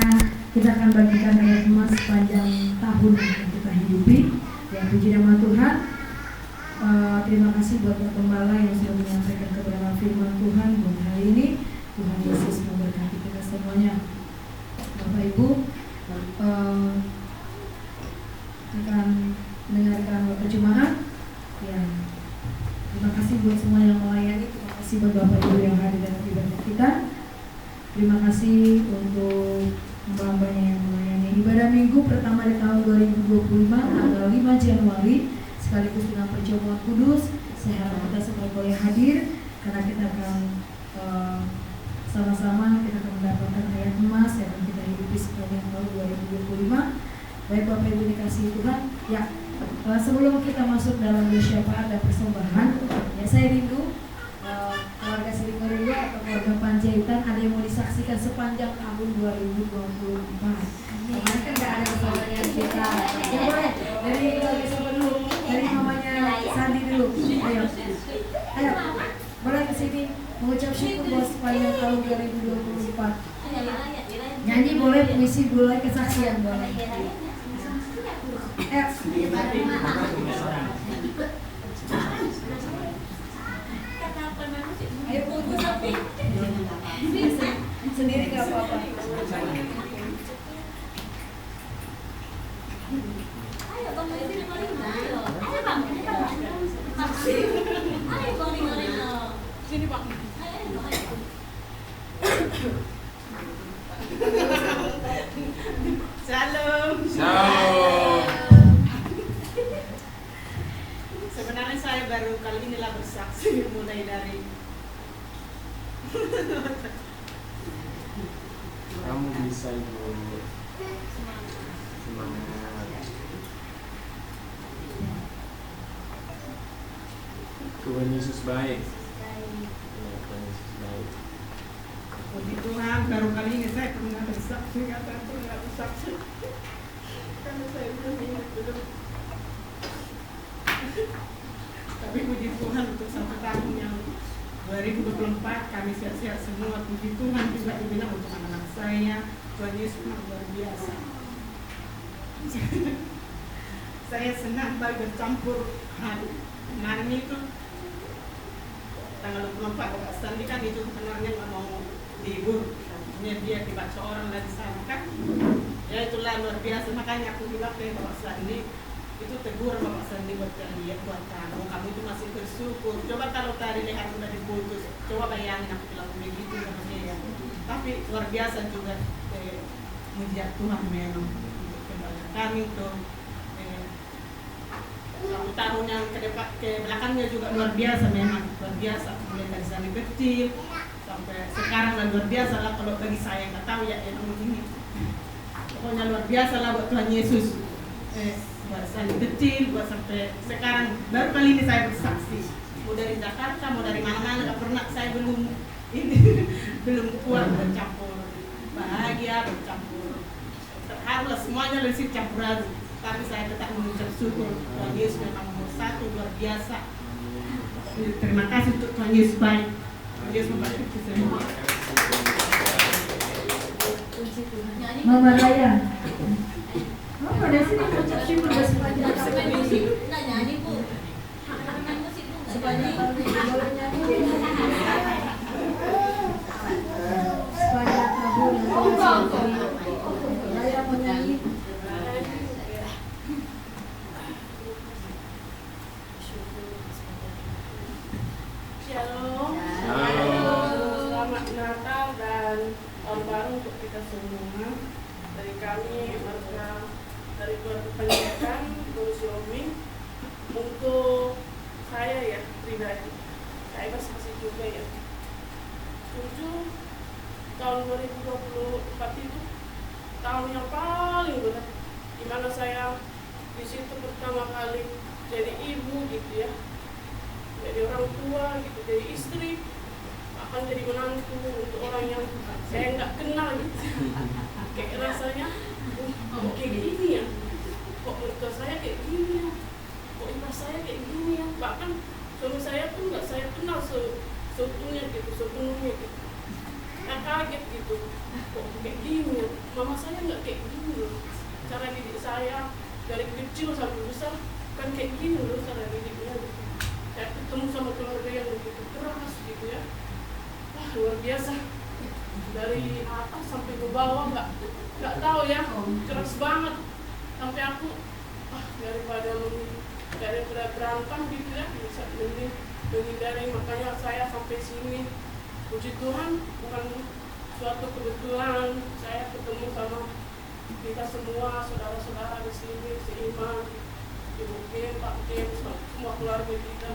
kita akan bagikan ayat emas sepanjang tahun yang kita hidupi. Ya, puji nama Tuhan. Terima kasih buat Pak Gembala yang sudah menyampaikan kebenaran firman Tuhan buat hari ini. Tuhan Yesus memberkati kita semuanya. Bapak Ibu, akan mendengarkan perjumpaan. Ya, terima kasih buat semua yang melayani. Terima kasih buat Bapak Ibu yang hadir dalam ibadah kita. Terima kasih untuk hamba-hambanya yang melayani ibadah minggu pertama di tahun 2025 tanggal 5 Januari sekaligus dengan perjamuan kudus. Saya harap kita semua boleh hadir karena kita akan sama-sama kita akan mendapatkan ayat emas yang akan kita hidupi sepanjang tahun 2025. Baik Bapak Ibu dikasihi Tuhan. Ya, sebelum kita masuk dalam syafaat dan persembahan, ya saya rindu keluarga Silikorindo atau keluarga Panjaitan ada yang mau disaksikan sepanjang tahun 2024. Karena kan gak ada keluarga kita. Ya boleh, dari keluarga siapa dulu? Dari mamanya Sandi dulu. Ayo, ayo, boleh kesini mengucap syukur buat sepanjang tahun 2024. Nyanyi boleh, puisi boleh, kesaksian boleh. Ayo putus tapi sendiri gak apa-apa. Ayo bang, ayo bang, ayo bang, sini bang. Shalom. Shalom. Sebenarnya saya baru kali inilah bersaksi mulai dari Kamu bisa Ibu. Semangat. Tuhan Yesus baik. Tuhan Yesus baik. puji Tuhan, baru kali ini saya pernah bersaksi, kata pernah bersaksi karena saya belum ingat belum. Tapi puji Tuhan untuk satu tahun yang 2024 kami sehat-sehat semua. Puji Tuhan juga dibilang untuk anak-anak saya. Tuhan Yesus luar biasa. Saya senang sekali bercampur hari. Kemarin itu tanggal 24 Bapak Sandi kan itu sebenarnya nggak mau libur. Akhirnya dia dibaca orang lagi sana kan. Ya itulah luar biasa. Makanya aku bilang ke Bapak Sandi, itu tegur Bapak Sandi buat dia, buat kamu itu masih bersyukur. Coba kalau tadi leher sudah diputus, coba bayangin aku bilang begitu sama dia. Tapi luar biasa juga mujizat Tuhan memang untuk keluarga kami tuh. 1 tahun yang ke belakangnya juga luar biasa, memang luar biasa, mulai dari sana kecil sampai sekarang dan luar biasa lah. Kalau bagi saya nggak tahu ya begini, pokoknya luar biasa lah buat Tuhan Yesus. Buat saya kecil, buat sampai sekarang, baru kali ini saya bersaksi. Mau dari Jakarta, mau dari mana-mana, nggak pernah saya belum ini belum kuat bercampur bahagia, bercampur terharu lah, semuanya lebih campur aduk. Tapi saya tetap mengucap syukur Tuhan Yesus memang nomor 1, luar biasa. Terima kasih untuk Tuhan Yesus baik. Tuhan Yesus memberkati semua. Mama Raya. Mama dari sini mengucap syukur sepanjang tahun ini. Nggak nyanyi Bu. Main musik Bu. Sepanjang tahun ini boleh nyanyi. Sepanjang tahun ini Raya mau nyanyi. Shalom. Selamat Natal dan Tahun Baru untuk kita semua. Dari kami warga dari keluarga pendidikan Guru Siomi. Untuk saya ya pribadi, saya masih juga ya. Jujur tahun 2024 itu tahun yang paling berat, dimana saya di situ pertama kali jadi ibu gitu ya, jadi orang tua gitu, jadi istri, akan jadi menantu untuk orang yang saya nggak kenal gitu. Kayak rasanya kok kayak gini ya, kok mertua saya kayak gini ya, kok ibu saya kayak gini ya. Bahkan suami saya pun nggak saya kenal seutuhnya gitu, sepenuhnya gitu. Saya kaget gitu, kok kayak gini ya, mama saya nggak kayak gini loh. Cara didik saya dari kecil sampai besar kan kayak gini loh cara didiknya gitu. Saya ketemu sama keluarga yang begitu keras gitu ya, wah luar biasa, dari atas sampai ke bawah nggak tahu ya, keras banget sampai aku daripada berantem gitu ya, bisa menghindari. Makanya saya sampai sini, puji Tuhan, bukan suatu kebetulan saya ketemu sama kita semua saudara-saudara di sini, seiman, Ibu Kim, Pak Kim, semua keluarga kita.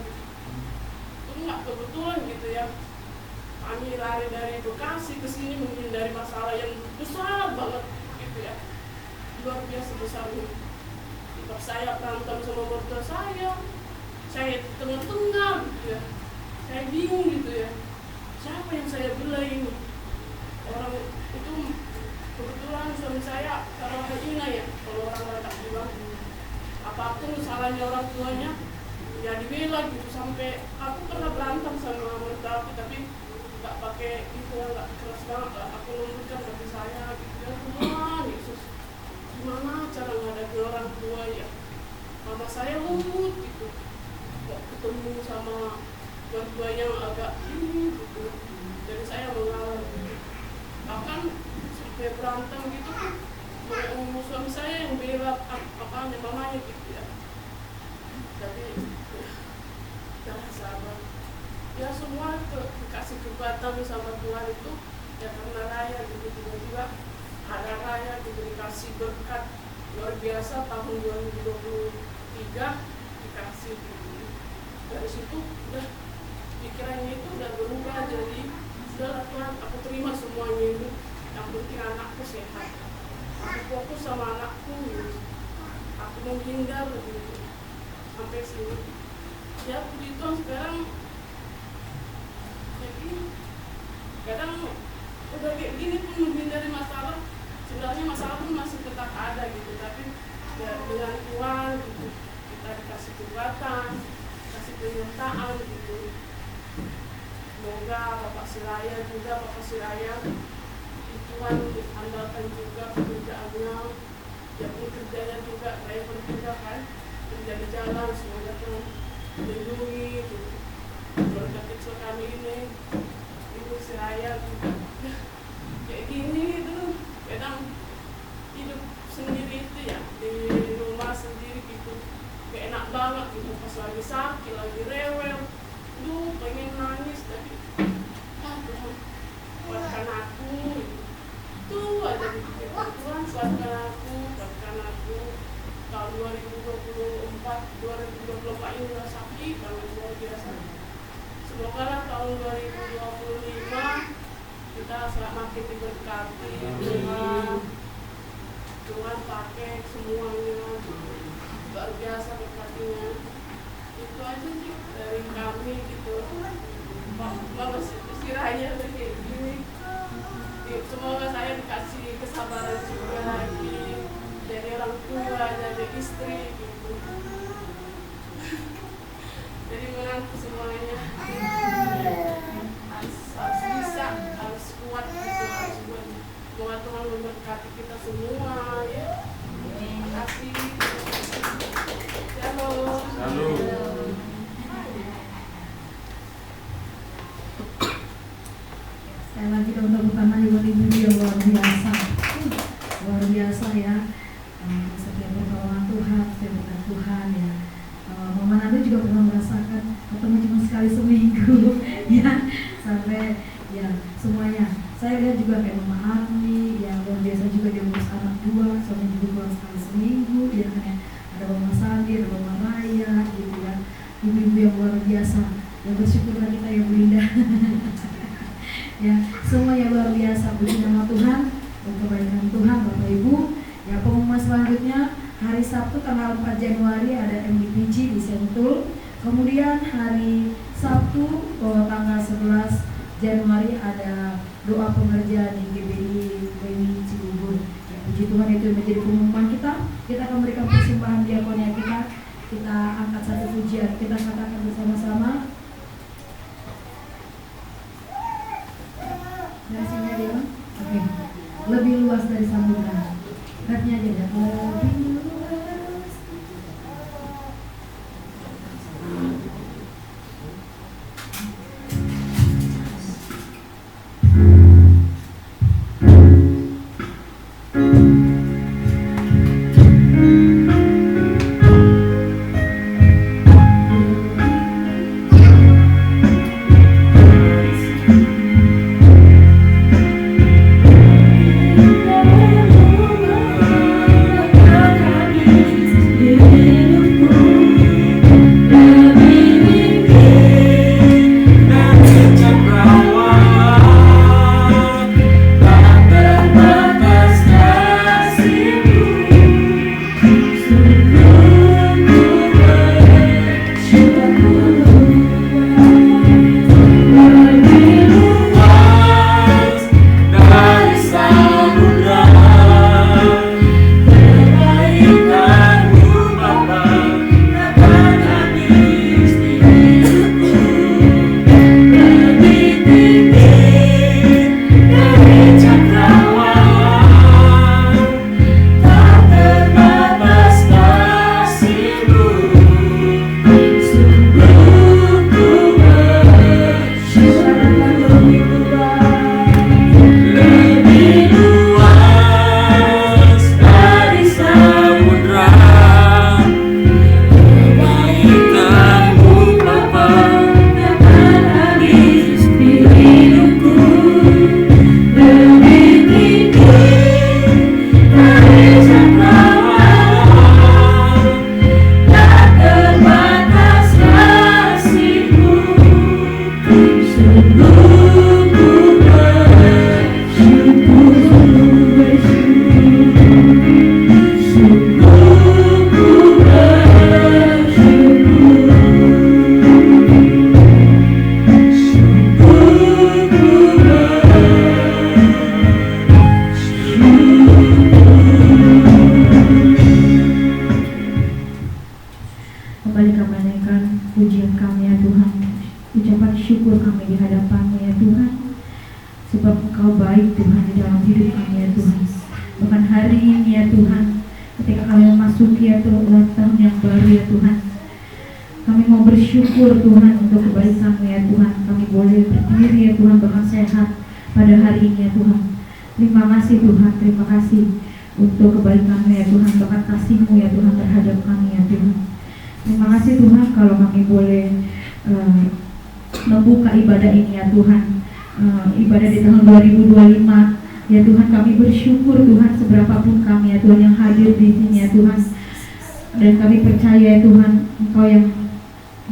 Itu nggak kebetulan gitu ya. Kami lari dari Bekasi ke sini menghindari masalah yang besar banget gitu ya, luar biasa besarnya. Tiba saya berantem sama mertua saya di tengah-tengah gitu ya, saya bingung gitu ya, siapa yang saya bela ini? Orang itu kebetulan suami saya kalau hina ya, kalau orang Batak bilang apapun salahnya orang tuanya ya dibela gitu. Sampai aku pernah berantem sama mertua aku, tapi nggak pakai itu, nggak keras banget lah. Aku lembutkan hati saya gitu ya, Tuhan Yesus, gimana cara menghadapi orang tua ya. Mama saya lembut gitu, kok ketemu sama mertua yang agak ini gitu, jadi saya mengalah gitu. Bahkan sampai berantem gitu, suami saya yang bela mamanya gitu ya. Tapi ya sabar ya, semua dikasih kekuatan sama Tuhan itu ya, karena Raya gitu. Tiba-tiba ada Raya diberi kasih berkat luar biasa tahun 2023 dikasih gitu. Dari situ udah pikirannya itu udah berubah, jadi udahlah Tuhan, aku terima semuanya ini, yang penting anakku sehat, aku fokus sama anakku gitu. Aku menghindar gitu sampai sini ya. Puji Tuhan sekarang kayak gini, kadang udah kayak gini pun menghindari masalah. Sebenarnya masalah pun masih tetap ada gitu, tapi ya dengan Tuhan gitu, kita dikasih kekuatan, kasih penyertaan gitu. Semoga Bapak Siraya juga, Bapak Siraya Tuhan andalkan juga pekerjaannya, ya pun kerjanya juga, driver juga kan, kerja di jalan. Semoga Tuhan melindungi gitu. Keluarga kecil kami ini, Ibu Siraya juga kayak gini itu, kadang hidup sendiri itu ya, di rumah sendiri gitu, gak enak banget gitu. Pas lagi sakit, lagi rewel, pengen nangis, tapi Tuhan kuatkan aku gitu. Itu aja dipikirkan Tuhan 2024 ini udah sakit banget luar biasa. Semoga lah tahun 2025 kita semakin diberkati dengan Tuhan pakai semuanya luar biasa berkatinya. Itu aja sih dari kami gitu. Bagus istirahatnya kayak gini. Semoga saya dikasih kesabaran juga lagi jadi orang tua, jadi istri gitu. Jadi menantu semuanya harus bisa, harus kuat gitu, harus kuat. Semoga Tuhan memberkati kita semua ya. Terima kasih. Shalom. Shalom. Sekali lagi kita untuk pertama ibu-ibu yang luar biasa ya. Setiap pertolongan Tuhan, setiap berkat Tuhan ya. Mama Nando juga pernah merasakan ketemu cuma sekali seminggu ya, sampai ya semuanya. Saya lihat juga kayak Mama Ami yang luar biasa juga, dia ngurus anak 2, suami juga pulang sekali seminggu ya kan ya. Ada Mama Sandi, ada Mama Raya gitu ya. Ibu-ibu yang luar biasa, yang bersyukurlah kita ya Bu Linda. Ya, semua yang luar biasa, puji nama Tuhan, dan kebaikan Tuhan Bapak Ibu. Ya, pengumuman selanjutnya hari Sabtu tanggal 4 Januari ada MDPG di Sentul. Kemudian hari Sabtu tanggal 11 Januari ada doa pengerja di GBI Cibubur. Ya, puji Tuhan, itu menjadi pengumuman kita. Kita akan memberikan persembahan diakonia kita. Kita angkat satu pujian, kita katakan bersama-sama. Dari sini aja ya. Oke. Lebih luas dari samudra. Rapnya aja ya. Lebih luas. Bersyukur Tuhan untuk kebaikan-Mu ya Tuhan. Kami boleh berdiri ya Tuhan, bahkan sehat pada hari ini ya Tuhan. Terima kasih Tuhan, terima kasih untuk kebaikan-Mu ya Tuhan, bahkan kasih-Mu ya Tuhan terhadap kami ya Tuhan. Terima kasih Tuhan kalau kami boleh membuka ibadah ini ya Tuhan, ibadah di tahun 2025 ya Tuhan. Kami bersyukur Tuhan, seberapapun kami ya Tuhan yang hadir di sini ya Tuhan. Dan kami percaya ya Tuhan, Engkau yang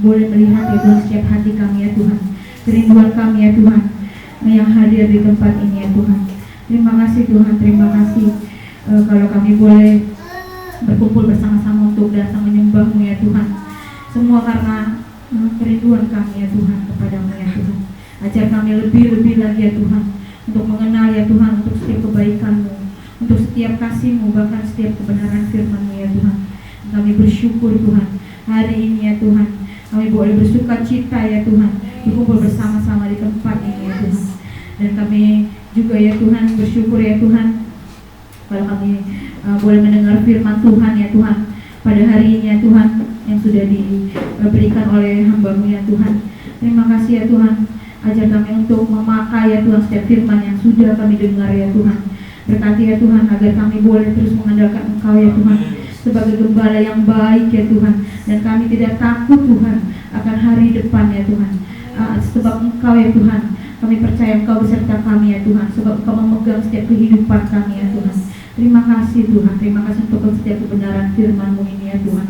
boleh melihat ya Tuhan setiap hati kami ya Tuhan, kerinduan kami ya Tuhan yang hadir di tempat ini ya Tuhan. Terima kasih Tuhan, terima kasih kalau kami boleh berkumpul bersama-sama untuk datang menyembah-Mu ya Tuhan. Semua karena kerinduan kami ya Tuhan kepada-Mu ya Tuhan. Ajar kami lebih-lebih lagi ya Tuhan untuk mengenal ya Tuhan, untuk setiap kebaikan-Mu, untuk setiap kasih-Mu, bahkan setiap kebenaran firman-Mu ya Tuhan. Kami bersyukur Tuhan hari ini ya Tuhan, kami boleh bersuka cita ya Tuhan, berkumpul bersama-sama di tempat ini ya Tuhan. Dan kami juga ya Tuhan bersyukur ya Tuhan kalau kami boleh mendengar firman Tuhan ya Tuhan pada hari ini ya Tuhan, yang sudah diberikan oleh hamba-Mu ya Tuhan. Terima kasih ya Tuhan, ajar kami untuk memakai ya Tuhan setiap firman yang sudah kami dengar ya Tuhan. Berkati ya Tuhan agar kami boleh terus mengandalkan Engkau ya Tuhan sebagai gembala yang baik ya Tuhan. Dan kami tidak takut Tuhan akan hari depan ya Tuhan, sebab Engkau ya Tuhan, kami percaya Engkau beserta kami ya Tuhan, sebab Engkau memegang setiap kehidupan kami ya Tuhan. Terima kasih Tuhan, terima kasih untuk setiap kebenaran firman-Mu ini ya Tuhan.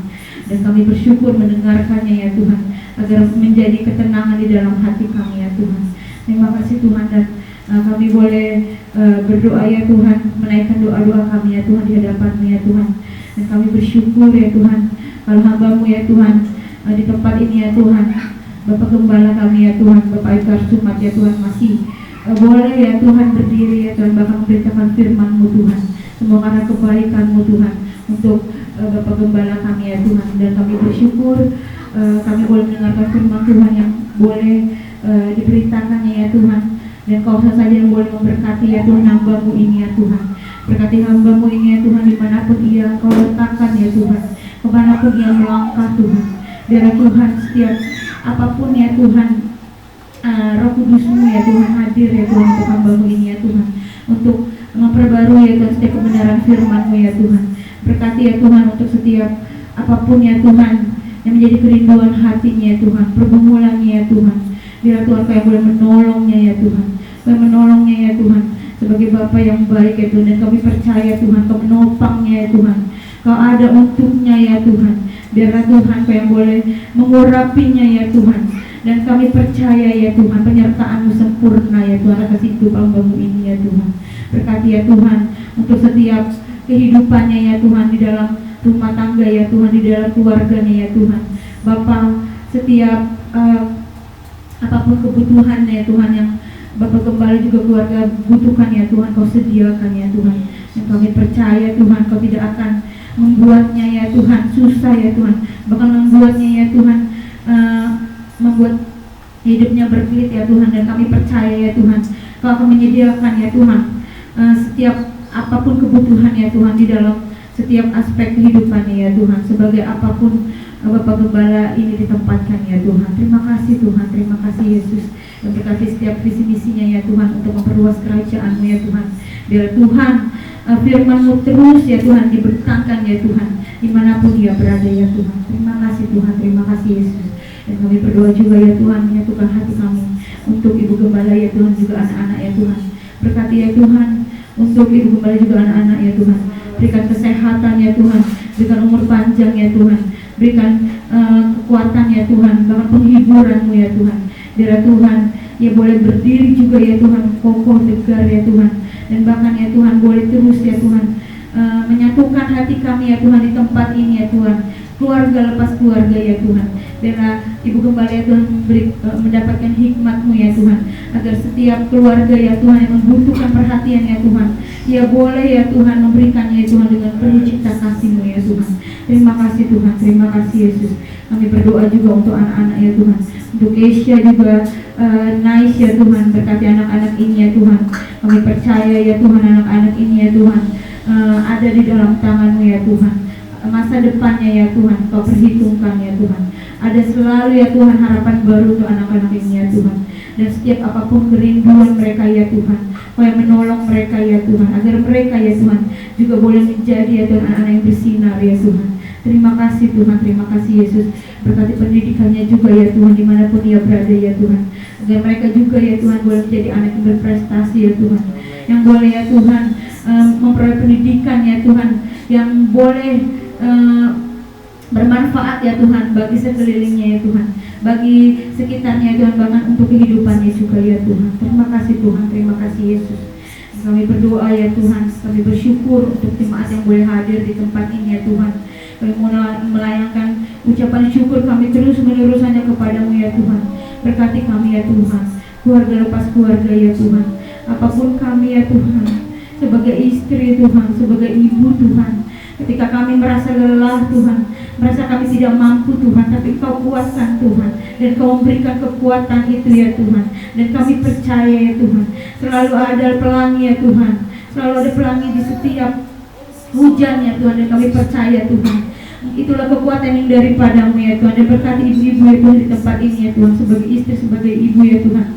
Dan kami bersyukur mendengarkannya ya Tuhan, agar menjadi ketenangan di dalam hati kami ya Tuhan. Terima kasih Tuhan, dan kami boleh berdoa ya Tuhan, menaikkan doa-doa kami ya Tuhan di hadapan-Mu ya Tuhan. Dan kami bersyukur ya Tuhan kalau hamba-Mu ya Tuhan di tempat ini ya Tuhan, Bapak Gembala kami ya Tuhan, Bapak Ikar Sumat ya Tuhan, masih boleh ya Tuhan berdiri ya Tuhan, bahkan memberitakan firman-Mu Tuhan. Semua karena kebaikan-Mu Tuhan untuk Bapak Gembala kami ya Tuhan. Dan kami bersyukur kami boleh mendengarkan firman Tuhan yang boleh diberitakannya ya Tuhan. Dan Kau saja yang boleh memberkati ya Tuhan hamba-Mu ini ya Tuhan. Berkati hamba-Mu ini ya Tuhan, dimanapun ia Kau letakkan ya Tuhan, kemanapun ia melangkah Tuhan. Biar Tuhan setiap apapun ya Tuhan, Roh Kudus-Mu ya Tuhan hadir ya Tuhan untuk hamba-Mu ini ya Tuhan, untuk memperbarui ya Tuhan setiap kebenaran firman-Mu ya Tuhan. Berkati ya Tuhan untuk setiap apapun ya Tuhan yang menjadi kerinduan hatinya ya Tuhan, pergumulannya ya Tuhan. Biar Tuhan Kau yang boleh menolongnya ya Tuhan, Kau yang menolongnya ya Tuhan sebagai Bapa yang baik ya Tuhan. Dan kami percaya Tuhan Kau menopangnya ya Tuhan, Kau ada untuknya ya Tuhan. Biarlah Tuhan Kau yang boleh mengurapinya ya Tuhan. Dan kami percaya ya Tuhan penyertaan-Mu sempurna ya Tuhan atas hidup hamba-Mu ini ya Tuhan. Berkati ya Tuhan untuk setiap kehidupannya ya Tuhan, di dalam rumah tangga ya Tuhan, di dalam keluarganya ya Tuhan. Bapa, setiap apapun kebutuhannya ya Tuhan yang Bapak Gembala juga keluarga butuhkan ya Tuhan, Kau sediakan ya Tuhan. Dan kami percaya Tuhan Kau tidak akan membuatnya ya Tuhan susah ya Tuhan, bahkan membuatnya ya Tuhan membuat hidupnya berkelit ya Tuhan. Dan kami percaya ya Tuhan Kau akan menyediakan ya Tuhan setiap apapun kebutuhan ya Tuhan di dalam setiap aspek kehidupannya ya Tuhan, sebagai apapun Bapak Gembala ini ditempatkan ya Tuhan. Terima kasih Tuhan, terima kasih Yesus. Dan berkati setiap visi misinya ya Tuhan untuk memperluas kerajaan-Mu ya Tuhan. Biar Tuhan firman-Mu terus ya Tuhan dibentangkan ya Tuhan dimanapun ia berada ya Tuhan. Terima kasih Tuhan, terima kasih Yesus. Dan kami berdoa juga ya Tuhan, menyatukan hati kami untuk Ibu Gembala ya Tuhan, juga anak-anak ya Tuhan. Berkati ya Tuhan untuk Ibu Gembala juga anak-anak ya Tuhan. Berikan kesehatan ya Tuhan, berikan umur panjang ya Tuhan, berikan kekuatan ya Tuhan, bahkan penghiburan-Mu ya Tuhan. Biar Tuhan ya boleh berdiri juga ya Tuhan, kokoh tegar ya Tuhan. Dan bahkan ya Tuhan boleh terus ya Tuhan menyatukan hati kami ya Tuhan di tempat ini ya Tuhan, keluarga lepas keluarga ya Tuhan. Biar Ibu Gembala ya Tuhan mendapatkan hikmat-Mu ya Tuhan, agar setiap keluarga ya Tuhan yang membutuhkan perhatian ya Tuhan, ya boleh ya Tuhan memberikannya ya Tuhan dengan penuh cinta kasih-Mu ya Tuhan. Terima kasih Tuhan, terima kasih Yesus. Kami berdoa juga untuk anak-anak ya Tuhan, untuk Asia juga Nice ya Tuhan. Berkati anak-anak ini ya Tuhan. Kami percaya ya Tuhan anak-anak ini ya Tuhan ada di dalam tangan-Mu ya Tuhan. Masa depannya ya Tuhan Kau perhitungkan ya Tuhan. Ada selalu ya Tuhan harapan baru untuk anak-anak ini ya Tuhan. Dan setiap apapun kerinduan mereka ya Tuhan, Kau yang menolong mereka ya Tuhan, agar mereka ya Tuhan juga boleh menjadi ya Tuhan anak-anak yang bersinar ya Tuhan. Terima kasih Tuhan, terima kasih Yesus. Berkati pendidikannya juga ya Tuhan dimanapun ia berada ya Tuhan, agar mereka juga ya Tuhan boleh menjadi anak yang berprestasi ya Tuhan, yang boleh ya Tuhan memperoleh pendidikan ya Tuhan, yang boleh bermanfaat ya Tuhan bagi sekelilingnya ya Tuhan, bagi sekitarnya ya Tuhan, bahkan untuk kehidupannya juga ya Tuhan. Terima kasih Tuhan, terima kasih Yesus. Kami berdoa ya Tuhan, kami bersyukur untuk jemaat yang boleh hadir di tempat ini ya Tuhan. Kami melayangkan ucapan syukur kami terus menerus hanya kepadamu ya Tuhan. Berkati kami ya Tuhan, keluarga lepas keluarga ya Tuhan, apapun kami ya Tuhan, sebagai istri Tuhan, sebagai ibu Tuhan, ketika kami merasa lelah Tuhan, merasa kami tidak mampu Tuhan, tapi Kau kuatkan Tuhan, dan Kau memberikan kekuatan itu ya Tuhan. Dan kami percaya ya Tuhan, selalu ada pelangi ya Tuhan, selalu ada pelangi di setiap hujan ya Tuhan. Dan kami percaya Tuhan, itulah kekuatan yang daripadamu ya Tuhan. Dan berkati ibu-ibu ya Tuhan di tempat ini ya Tuhan, sebagai istri, sebagai ibu ya Tuhan.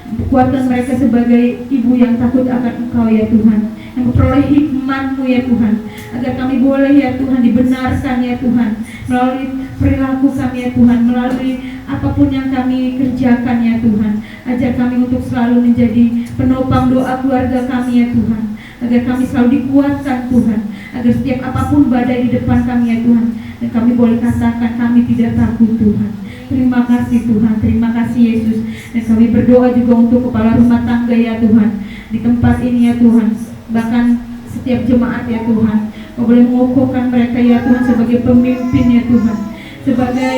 Kuatkan mereka sebagai ibu yang takut akan Engkau ya Tuhan, yang memperoleh hikmat-Mu ya Tuhan, agar kami boleh ya Tuhan dibenarkan ya Tuhan, melalui perilaku kami ya Tuhan, melalui apapun yang kami kerjakan ya Tuhan. Ajar kami untuk selalu menjadi penopang doa keluarga kami ya Tuhan, agar kami selalu dikuatkan Tuhan, agar setiap apapun badai di depan kami ya Tuhan, dan kami boleh katakan kami tidak takut Tuhan. Terima kasih Tuhan, terima kasih Yesus. Dan kami berdoa juga untuk kepala rumah tangga ya Tuhan, di tempat ini ya Tuhan, bahkan setiap jemaat ya Tuhan. Kau boleh mengukuhkan mereka ya Tuhan sebagai pemimpin ya Tuhan, sebagai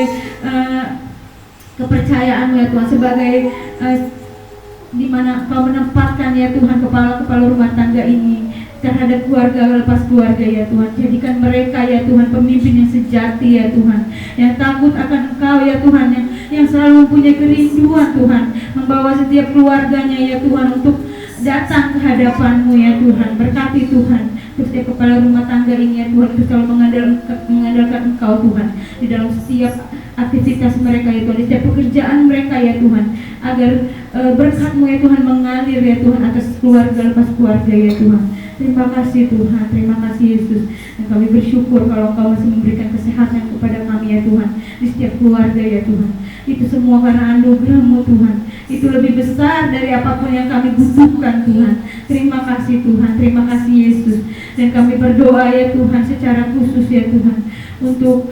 kepercayaan ya Tuhan, sebagai di mana Kau menempatkan ya Tuhan kepala-kepala rumah tangga ini terhadap keluarga lepas keluarga ya Tuhan. Jadikan mereka ya Tuhan pemimpin yang sejati ya Tuhan, yang takut akan Engkau ya Tuhan, yang selalu mempunyai kerinduan Tuhan, membawa setiap keluarganya ya Tuhan untuk datang ke hadapan-Mu ya Tuhan. Berkati Tuhan setiap kepala rumah tangga ini ya Tuhan, untuk selalu mengandalkan Engkau Tuhan di dalam setiap aktivitas mereka ya Tuhan, di setiap pekerjaan mereka ya Tuhan, agar berkat-Mu ya Tuhan mengalir ya Tuhan atas keluarga lepas keluarga ya Tuhan. Terima kasih Tuhan, terima kasih Yesus. Dan kami bersyukur kalau Engkau masih memberikan kesehatan kepada kami ya Tuhan, di setiap keluarga ya Tuhan. Itu semua karena anugerah-Mu Tuhan. Itu lebih besar dari apapun yang kami butuhkan Tuhan. Terima kasih Tuhan, terima kasih Yesus. Dan kami berdoa ya Tuhan secara khusus ya Tuhan, untuk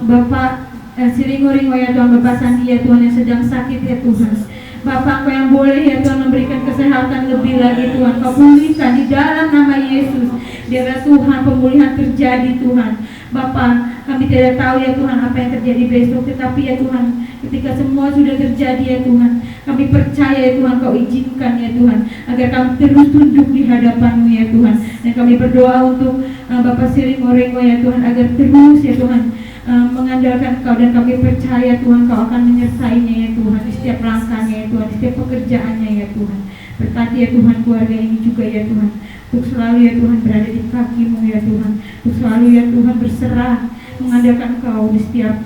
Bapak Siringo-ringo ya Tuhan, Bapak Sandi ya Tuhan yang sedang sakit ya Tuhan. Bapak, Kau yang boleh ya Tuhan memberikan kesehatan lebih lagi Tuhan. Kau pulihkan di dalam nama Yesus. Biarlah Tuhan pemulihan terjadi Tuhan. Bapak, kami tidak tahu ya Tuhan apa yang terjadi besok, tetapi ya Tuhan, ketika semua sudah terjadi ya Tuhan, kami percaya ya Tuhan Kau izinkan ya Tuhan, agar kami terus tunduk di hadapan-Mu ya Tuhan. Dan kami berdoa untuk Bapak Siringo-ringo ya Tuhan, agar terus ya Tuhan mengandalkan Kau, dan kami percaya Tuhan Kau akan menyertainya ya Tuhan, di setiap langkahnya ya Tuhan, di setiap pekerjaannya ya Tuhan. Berkati ya Tuhan keluarga ini juga ya Tuhan, untuk selalu ya Tuhan berada di kaki-Mu ya Tuhan, untuk selalu ya Tuhan berserah mengandalkan Kau di setiap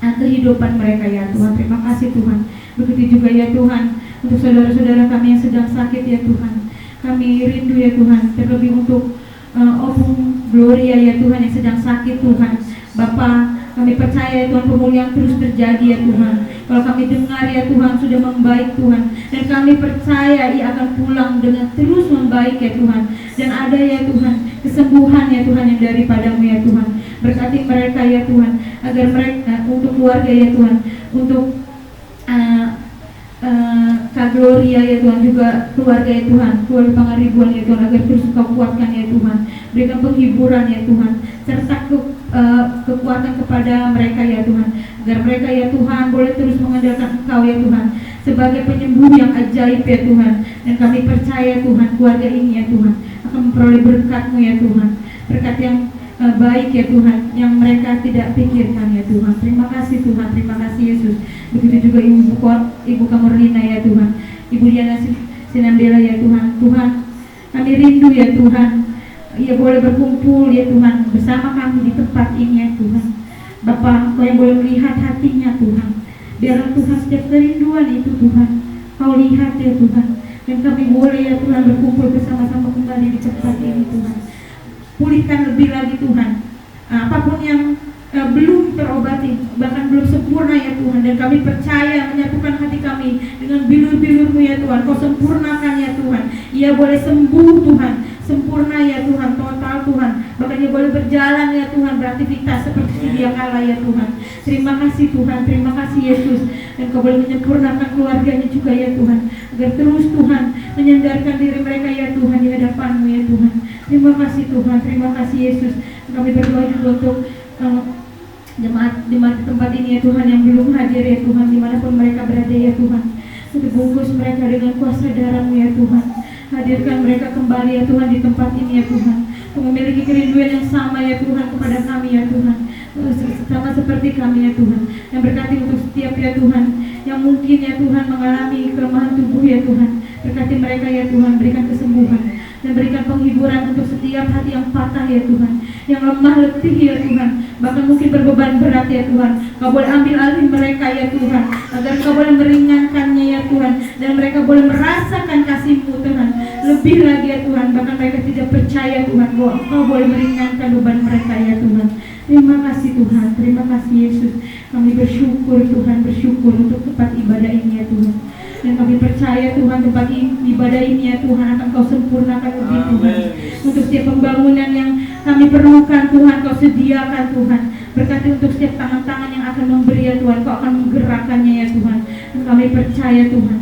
kehidupan mereka ya Tuhan. Terima kasih Tuhan. Begitu juga ya Tuhan untuk saudara-saudara kami yang sedang sakit ya Tuhan. Kami rindu ya Tuhan, terlebih untuk Opung Gloria ya Tuhan yang sedang sakit Tuhan. Bapa, kami percaya ya Tuhan pemulihan terus terjadi ya Tuhan. Kalau kami dengar ya Tuhan sudah membaik Tuhan, dan kami percaya ia akan pulang dengan terus membaik ya Tuhan. Dan ada ya Tuhan kesembuhan ya Tuhan yang daripada-Mu ya Tuhan. Berkati mereka ya Tuhan, agar mereka untuk keluarga ya Tuhan, untuk Kak Gloria ya Tuhan, juga keluarga ya Tuhan, keluarga Pangaribuan ya Tuhan, agar terus Kau kuatkan ya Tuhan, berikan penghiburan ya Tuhan, serta kekuatan kepada mereka ya Tuhan, agar mereka ya Tuhan boleh terus mengandalkan Engkau ya Tuhan sebagai penyembuh yang ajaib ya Tuhan. Dan kami percaya Tuhan keluarga ini ya Tuhan akan memperoleh berkat-Mu ya Tuhan, berkat yang baik ya Tuhan, yang mereka tidak pikirkan ya Tuhan. Terima kasih Tuhan, terima kasih Yesus. Begitu juga Ibu Kamurlina ya Tuhan, Ibu Diana Sinambela ya Tuhan. Tuhan, kami rindu ya Tuhan, ia boleh berkumpul ya Tuhan bersama kami di tempat ini ya Tuhan. Bapa, Kau yang boleh melihat hatinya Tuhan, biarlah Tuhan setiap kerinduan itu Tuhan Kau lihat ya Tuhan, dan kami boleh ya Tuhan berkumpul bersama-sama kembali di tempat ini Tuhan. Pulihkan lebih lagi Tuhan apapun yang belum terobati, bahkan belum sempurna ya Tuhan. Dan kami percaya menyatukan hati kami dengan bilur-bilur-Mu ya Tuhan, Kau sempurnakan ya Tuhan. Ia boleh sembuh Tuhan sempurna ya Tuhan, total Tuhan. Bahkan dia boleh berjalan ya Tuhan, beraktivitas seperti sedia kala ya Tuhan. Terima kasih Tuhan, terima kasih Yesus. Dan Kau boleh menyempurnakan keluarganya juga ya Tuhan, agar terus Tuhan menyandarkan diri mereka ya Tuhan di hadapan-Mu ya Tuhan. Terima kasih Tuhan, terima kasih Yesus. Kami berdoa juga untuk jemaat di tempat ini ya Tuhan yang belum hadir ya Tuhan, dimanapun mereka berada ya Tuhan. Untuk bungkus mereka dengan kuasa darah-Mu ya Tuhan. Hadirkan mereka kembali ya Tuhan di tempat ini ya Tuhan, untuk memiliki kerinduan yang sama ya Tuhan kepada kami ya Tuhan, sama seperti kami ya Tuhan. Yang berkati untuk setiap ya Tuhan yang mungkin ya Tuhan mengalami kelemahan tubuh ya Tuhan, berkati mereka ya Tuhan, berikan kesembuhan dan berikan penghiburan untuk setiap hati yang patah ya Tuhan, yang lemah letih ya Tuhan, bahkan mungkin berbeban berat ya Tuhan. Kau boleh ambil alih mereka ya Tuhan, agar Kau boleh meringankannya ya Tuhan, dan mereka boleh merasakan kasih-Mu Tuhan lebih lagi ya Tuhan. Bahkan mereka tidak percaya Tuhan bahwa Engkau boleh meringankan beban mereka ya Tuhan. Terima kasih Tuhan, terima kasih Yesus. Kami bersyukur Tuhan, bersyukur untuk tempat ibadah ini ya Tuhan. Dan kami percaya Tuhan tempat ibadah ini ya Tuhan akan Kau sempurnakan lebih Tuhan. Untuk setiap pembangunan yang kami perlukan Tuhan, Kau sediakan Tuhan. Berkati untuk setiap tangan-tangan yang akan memberi ya Tuhan, Kau akan menggerakkannya ya Tuhan. Dan kami percaya Tuhan,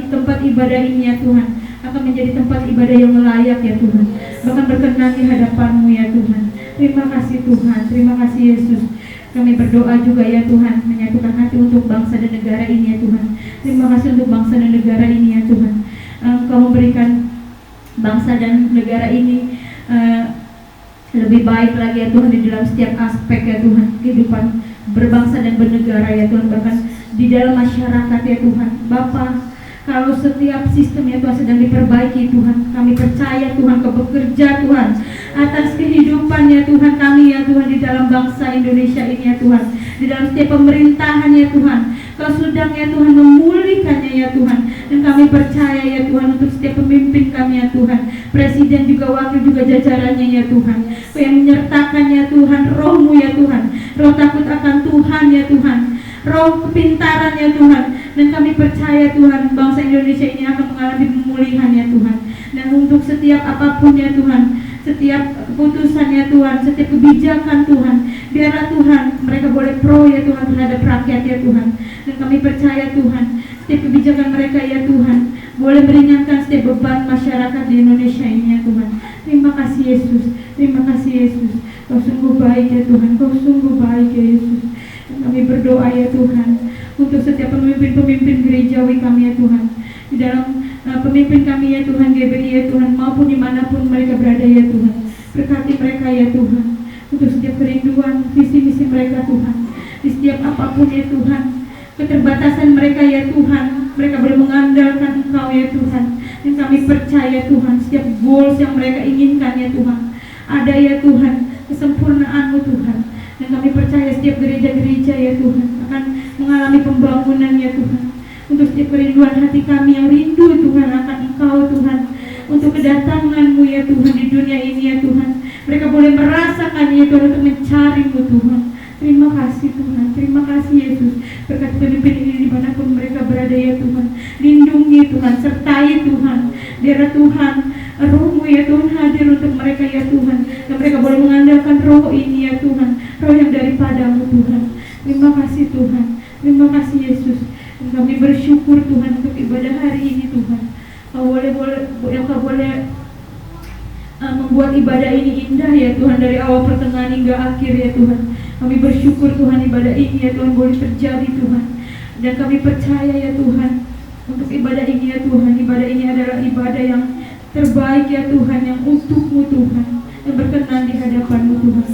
tempat ibadah ini ya Tuhan akan menjadi tempat ibadah yang layak ya Tuhan, bahkan berkenan di hadapan-Mu ya Tuhan. Terima kasih Tuhan, terima kasih Yesus. Kami berdoa juga ya Tuhan, menyatukan hati untuk bangsa dan negara ini ya Tuhan. Terima kasih untuk bangsa dan negara ini ya Tuhan. Kau memberikan bangsa dan negara ini lebih baik lagi ya Tuhan di dalam setiap aspek ya Tuhan, kehidupan berbangsa dan bernegara ya Tuhan, bahkan di dalam masyarakat ya Tuhan. Bapa, kalau setiap sistem ya Tuhan sedang diperbaiki Tuhan, kami percaya Tuhan Kau bekerja Tuhan atas kehidupan ya Tuhan kami ya Tuhan di dalam bangsa Indonesia ini ya Tuhan, di dalam setiap pemerintahan ya Tuhan. Kau sedang ya Tuhan memulihkannya ya Tuhan, dan kami percaya ya Tuhan untuk setiap pemimpin kami ya Tuhan, presiden juga wakil juga jajarannya ya Tuhan. Kau yang menyertakan ya Tuhan roh-Mu ya Tuhan, roh takut akan Tuhan ya Tuhan, roh kepintaran ya Tuhan. Dan kami percaya Tuhan bangsa Indonesia ini akan mengalami pemulihan ya Tuhan. Dan untuk setiap apapun ya Tuhan, setiap keputusan ya Tuhan, setiap kebijakan Tuhan, biarlah Tuhan mereka boleh pro ya Tuhan terhadap rakyat ya Tuhan. Dan kami percaya Tuhan setiap kebijakan mereka ya Tuhan boleh meringankan setiap beban masyarakat di Indonesia ini ya Tuhan. Terima kasih Yesus, terima kasih Yesus. Kau sungguh baik ya Tuhan, Kau sungguh baik ya Yesus. Dan kami berdoa ya Tuhan untuk setiap pemimpin-pemimpin gerejawi kami ya Tuhan, di dalam pemimpin kami ya Tuhan, GBI ya Tuhan, maupun dimanapun mereka berada ya Tuhan. Berkati mereka ya Tuhan, untuk setiap kerinduan, visi-misi mereka Tuhan, di setiap apapun ya Tuhan, keterbatasan mereka ya Tuhan, mereka boleh mengandalkan Engkau ya Tuhan. Dan kami percaya Tuhan, setiap goals yang mereka inginkan ya Tuhan, ada ya Tuhan, kesempurnaan-Mu Tuhan. Dan kami percaya setiap gereja-gereja ya Tuhan akan mengalami pembangunan ya Tuhan. Untuk setiap kerinduan hati kami yang rindu Tuhan akan Engkau Tuhan, untuk kedatangan-Mu ya Tuhan di dunia ini ya Tuhan, mereka boleh merasakan ya Tuhan untuk mencari-Mu Tuhan. Terima kasih Tuhan, terima kasih Yesus. Berkat pemimpin ini dimanapun mereka berada ya Tuhan, lindungi Tuhan, sertai Tuhan. Biarlah Tuhan roh-Mu ya Tuhan hadir untuk mereka ya Tuhan, dan mereka boleh mengandalkan roh ini ya Tuhan, roh yang daripada-Mu Tuhan. Terima kasih Tuhan, terima kasih Yesus. Dan kami bersyukur Tuhan untuk ibadah hari ini Tuhan. Kau boleh membuat ibadah ini indah ya Tuhan, dari awal pertengahan hingga akhir ya Tuhan. Kami bersyukur Tuhan ibadah ini ya Tuhan boleh terjadi Tuhan. Dan kami percaya ya Tuhan untuk ibadah ini ya Tuhan, ibadah ini adalah ibadah yang terbaik ya Tuhan, yang untuk-Mu Tuhan, yang berkenan di hadapan-Mu Tuhan.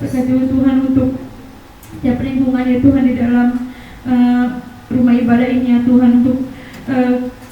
Berkati Tuhan untuk setiap lingkungan ya Tuhan di dalam rumah ibadah ini ya Tuhan, untuk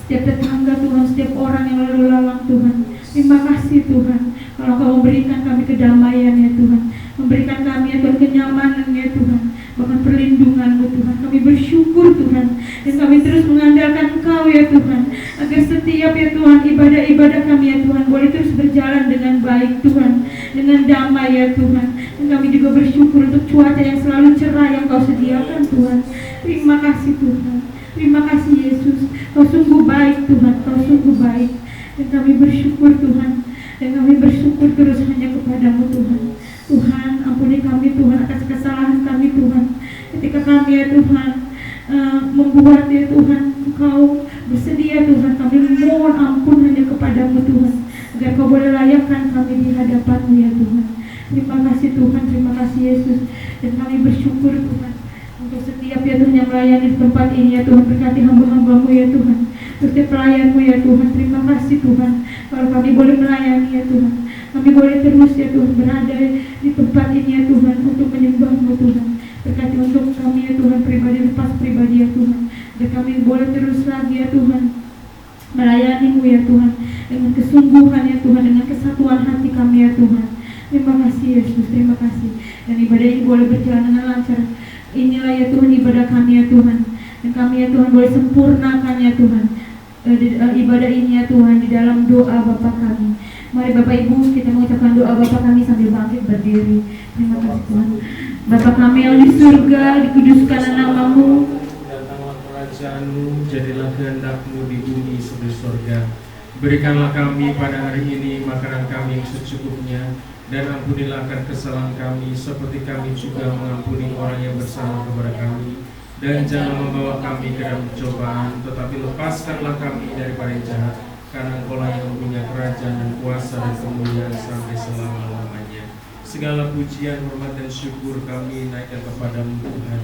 setiap tetangga Tuhan, setiap orang yang lalu lalang Tuhan. Terima kasih Tuhan, kalau Kau memberikan kami kedamaian ya Tuhan, memberikan kami ya Tuhan kenyamanan ya Tuhan, bahkan perlindungan-Mu Tuhan. Kami bersyukur Tuhan, dan kami terus mengandalkan Engkau ya Tuhan, agar setiap ya Tuhan ibadah-ibadah kami ya Tuhan boleh terus berjalan dengan baik Tuhan, dengan damai ya Tuhan. Dan kami juga bersyukur untuk cuaca yang selalu cerah yang Kau sediakan Tuhan. Terima kasih Tuhan, terima kasih Yesus. Kau sungguh baik Tuhan, Kau sungguh baik. Dan kami bersyukur Tuhan Dan kami bersyukur terus hanya kepadamu Tuhan. Tuhan, ampuni kami Tuhan atas kesalahan kami Tuhan. Ketika kami ya Tuhan membuat ya Tuhan Engkau bersedia Tuhan, kami mohon ampun hanya kepadamu Tuhan, agar Kau boleh layakkan kami di hadapan-Mu ya Tuhan. Terima kasih Tuhan, terima kasih Yesus. Dan kami bersyukur Tuhan untuk setiap ya Tuhan yang melayani di tempat ini ya Tuhan. Berkati hamba-hamba-Mu ya Tuhan, setiap pelayan-Mu ya Tuhan. Terima kasih Tuhan, kalau kami boleh melayani ya Tuhan. Kami boleh terus ya Tuhan berada di tempat ini ya Tuhan untuk menyembah-Mu Tuhan. Berkati untuk kami ya Tuhan pribadi, lepas pribadi ya Tuhan, dan kami boleh terus lagi ya Tuhan melayani-Mu ya Tuhan dengan kesungguhan ya Tuhan, dengan kesatuan hati kami ya Tuhan. Terima kasih Yesus, terima kasih. Dan ibadah ini boleh berjalan dengan lancar. Inilah ya Tuhan ibadah kami ya Tuhan, dan kami ya Tuhan boleh sempurnakan ya Tuhan ibadah ini ya Tuhan di dalam doa Bapa kami. Mari Bapak Ibu kita mengucapkan doa Bapa kami sambil bangkit berdiri. Terima kasih Tuhan. Bapa kami yang di surga, dikuduskanlah nama-Mu. Datanglah kerajaan-Mu, jadilah kehendak-Mu di bumi seperti surga. Berikanlah kami pada hari ini makanan kami yang secukupnya, dan ampunilah akan kesalahan kami seperti kami juga mengampuni orang yang bersalah kepada kami. Dan jangan membawa kami ke dalam pencobaan, tetapi lepaskanlah kami daripada yang jahat, karena Engkau-lah yang mempunyai kerajaan dan kuasa dan kemuliaan sampai selama-lamanya. Segala pujian, hormat dan syukur kami naikkan kepadamu Tuhan.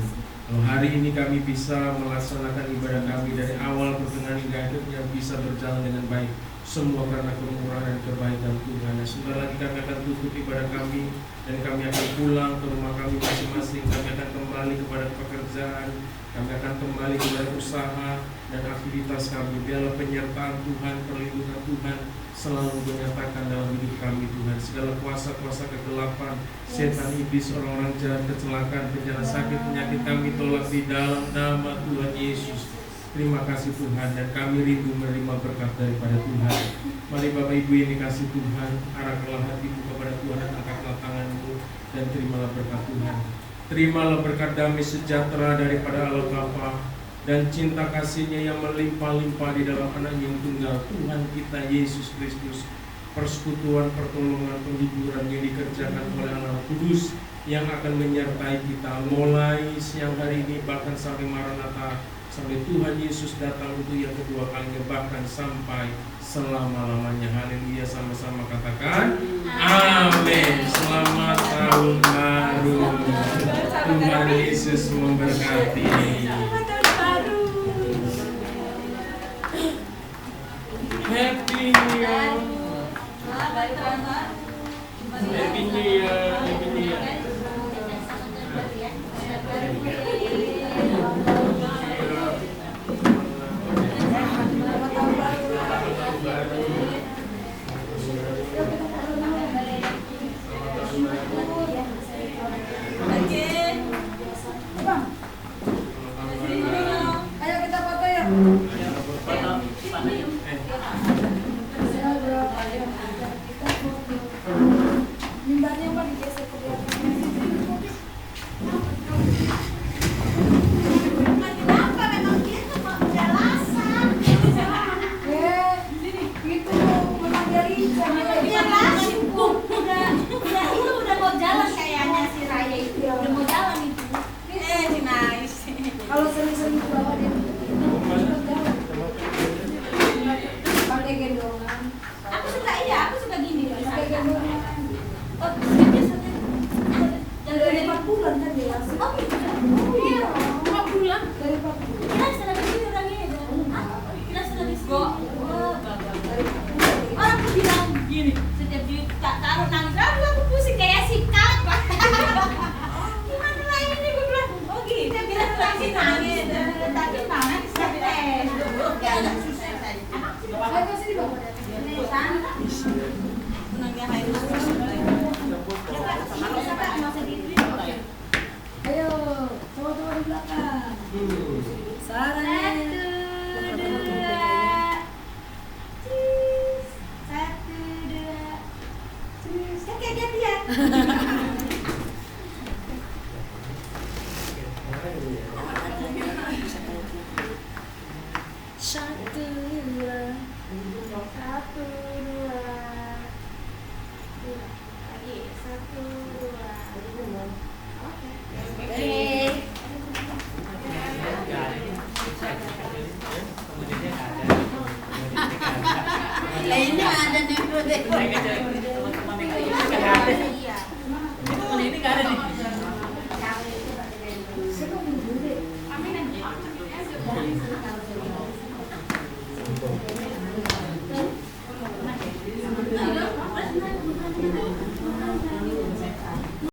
Kalau hari ini kami bisa melaksanakan ibadah kami dari awal pertengahan hingga akhirnya bisa berjalan dengan baik, semua karena kemurahan dan kebaikan Tuhan. Dan sebentar lagi kami akan tutup ibadah kami, dan kami akan pulang ke rumah kami masing-masing. Kami akan kembali kepada pekerjaan, kami akan kembali kepada usaha dan aktivitas kami. Biarlah penyertaan Tuhan, perlindungan Tuhan selalu menyatakan dalam hidup kami Tuhan. Segala kuasa-kuasa kegelapan, setan, iblis, orang-orang jahat, kecelakaan, bencana sakit, penyakit kami tolak di dalam nama Tuhan Yesus. Terima kasih Tuhan, dan kami rindu menerima berkat daripada Tuhan. Mari Bapak Ibu yang dikasih Tuhan, arahkanlah hatimu kepada Tuhan dan angkatlah tanganmu dan terimalah berkat Tuhan. Terimalah berkat damai sejahtera daripada Allah Bapa dan cinta kasih-Nya yang melimpah-limpah di dalam Anak-Nya yang tunggal, Tuhan kita Yesus Kristus. Persekutuan, pertolongan, penghiburan yang dikerjakan oleh Allah Kudus yang akan menyertai kita mulai siang hari ini bahkan sampai Maranatha, sampai Tuhan Yesus datang untuk yang kedua kalinya, bahkan sampai selama-lamanya. Haleluya, sama-sama katakan amin. Selamat tahun baru. Tuhan Yesus memberkati. Happy New Year. Happy New Year. Happy New Year. Ayo kita foto yuk. Mimbarnya apa digeser ke belakang? Kenapa memang gitu Pak? Jelasan. Itu memang dari jelasin Bu. Udah mau jalan kayaknya si Raya itu. Udah mau jalan itu. Si Nice. Kalau sering-sering bawa dia pakai gendongan. Aku suka gini. Pakai gendongan. Oh, biasanya dari 4 bulan kan dia. Oh iya. 4 bulan dari 4 bulan. Kita sudah di sini orangnya. Kita sudah di sini. Orang tuh bilang gini, setiap taruh nangis, aku pusing kayak sikat. Gimana lah ini gue bilang, oh gini, dia bilang lagi nangis, tapi nangis sampai agak susah tadi. Saya kasih di bawah. Sana. Menangnya hari ayo, coba di belakang. Sarah. 1, 2. Cheese. 1, 2. Cheese. Kayak gantian. Satu, dua. Lagi, 1, 2. Oke. Lainnya ada nih bro. Iya. Ini nggak ada nih.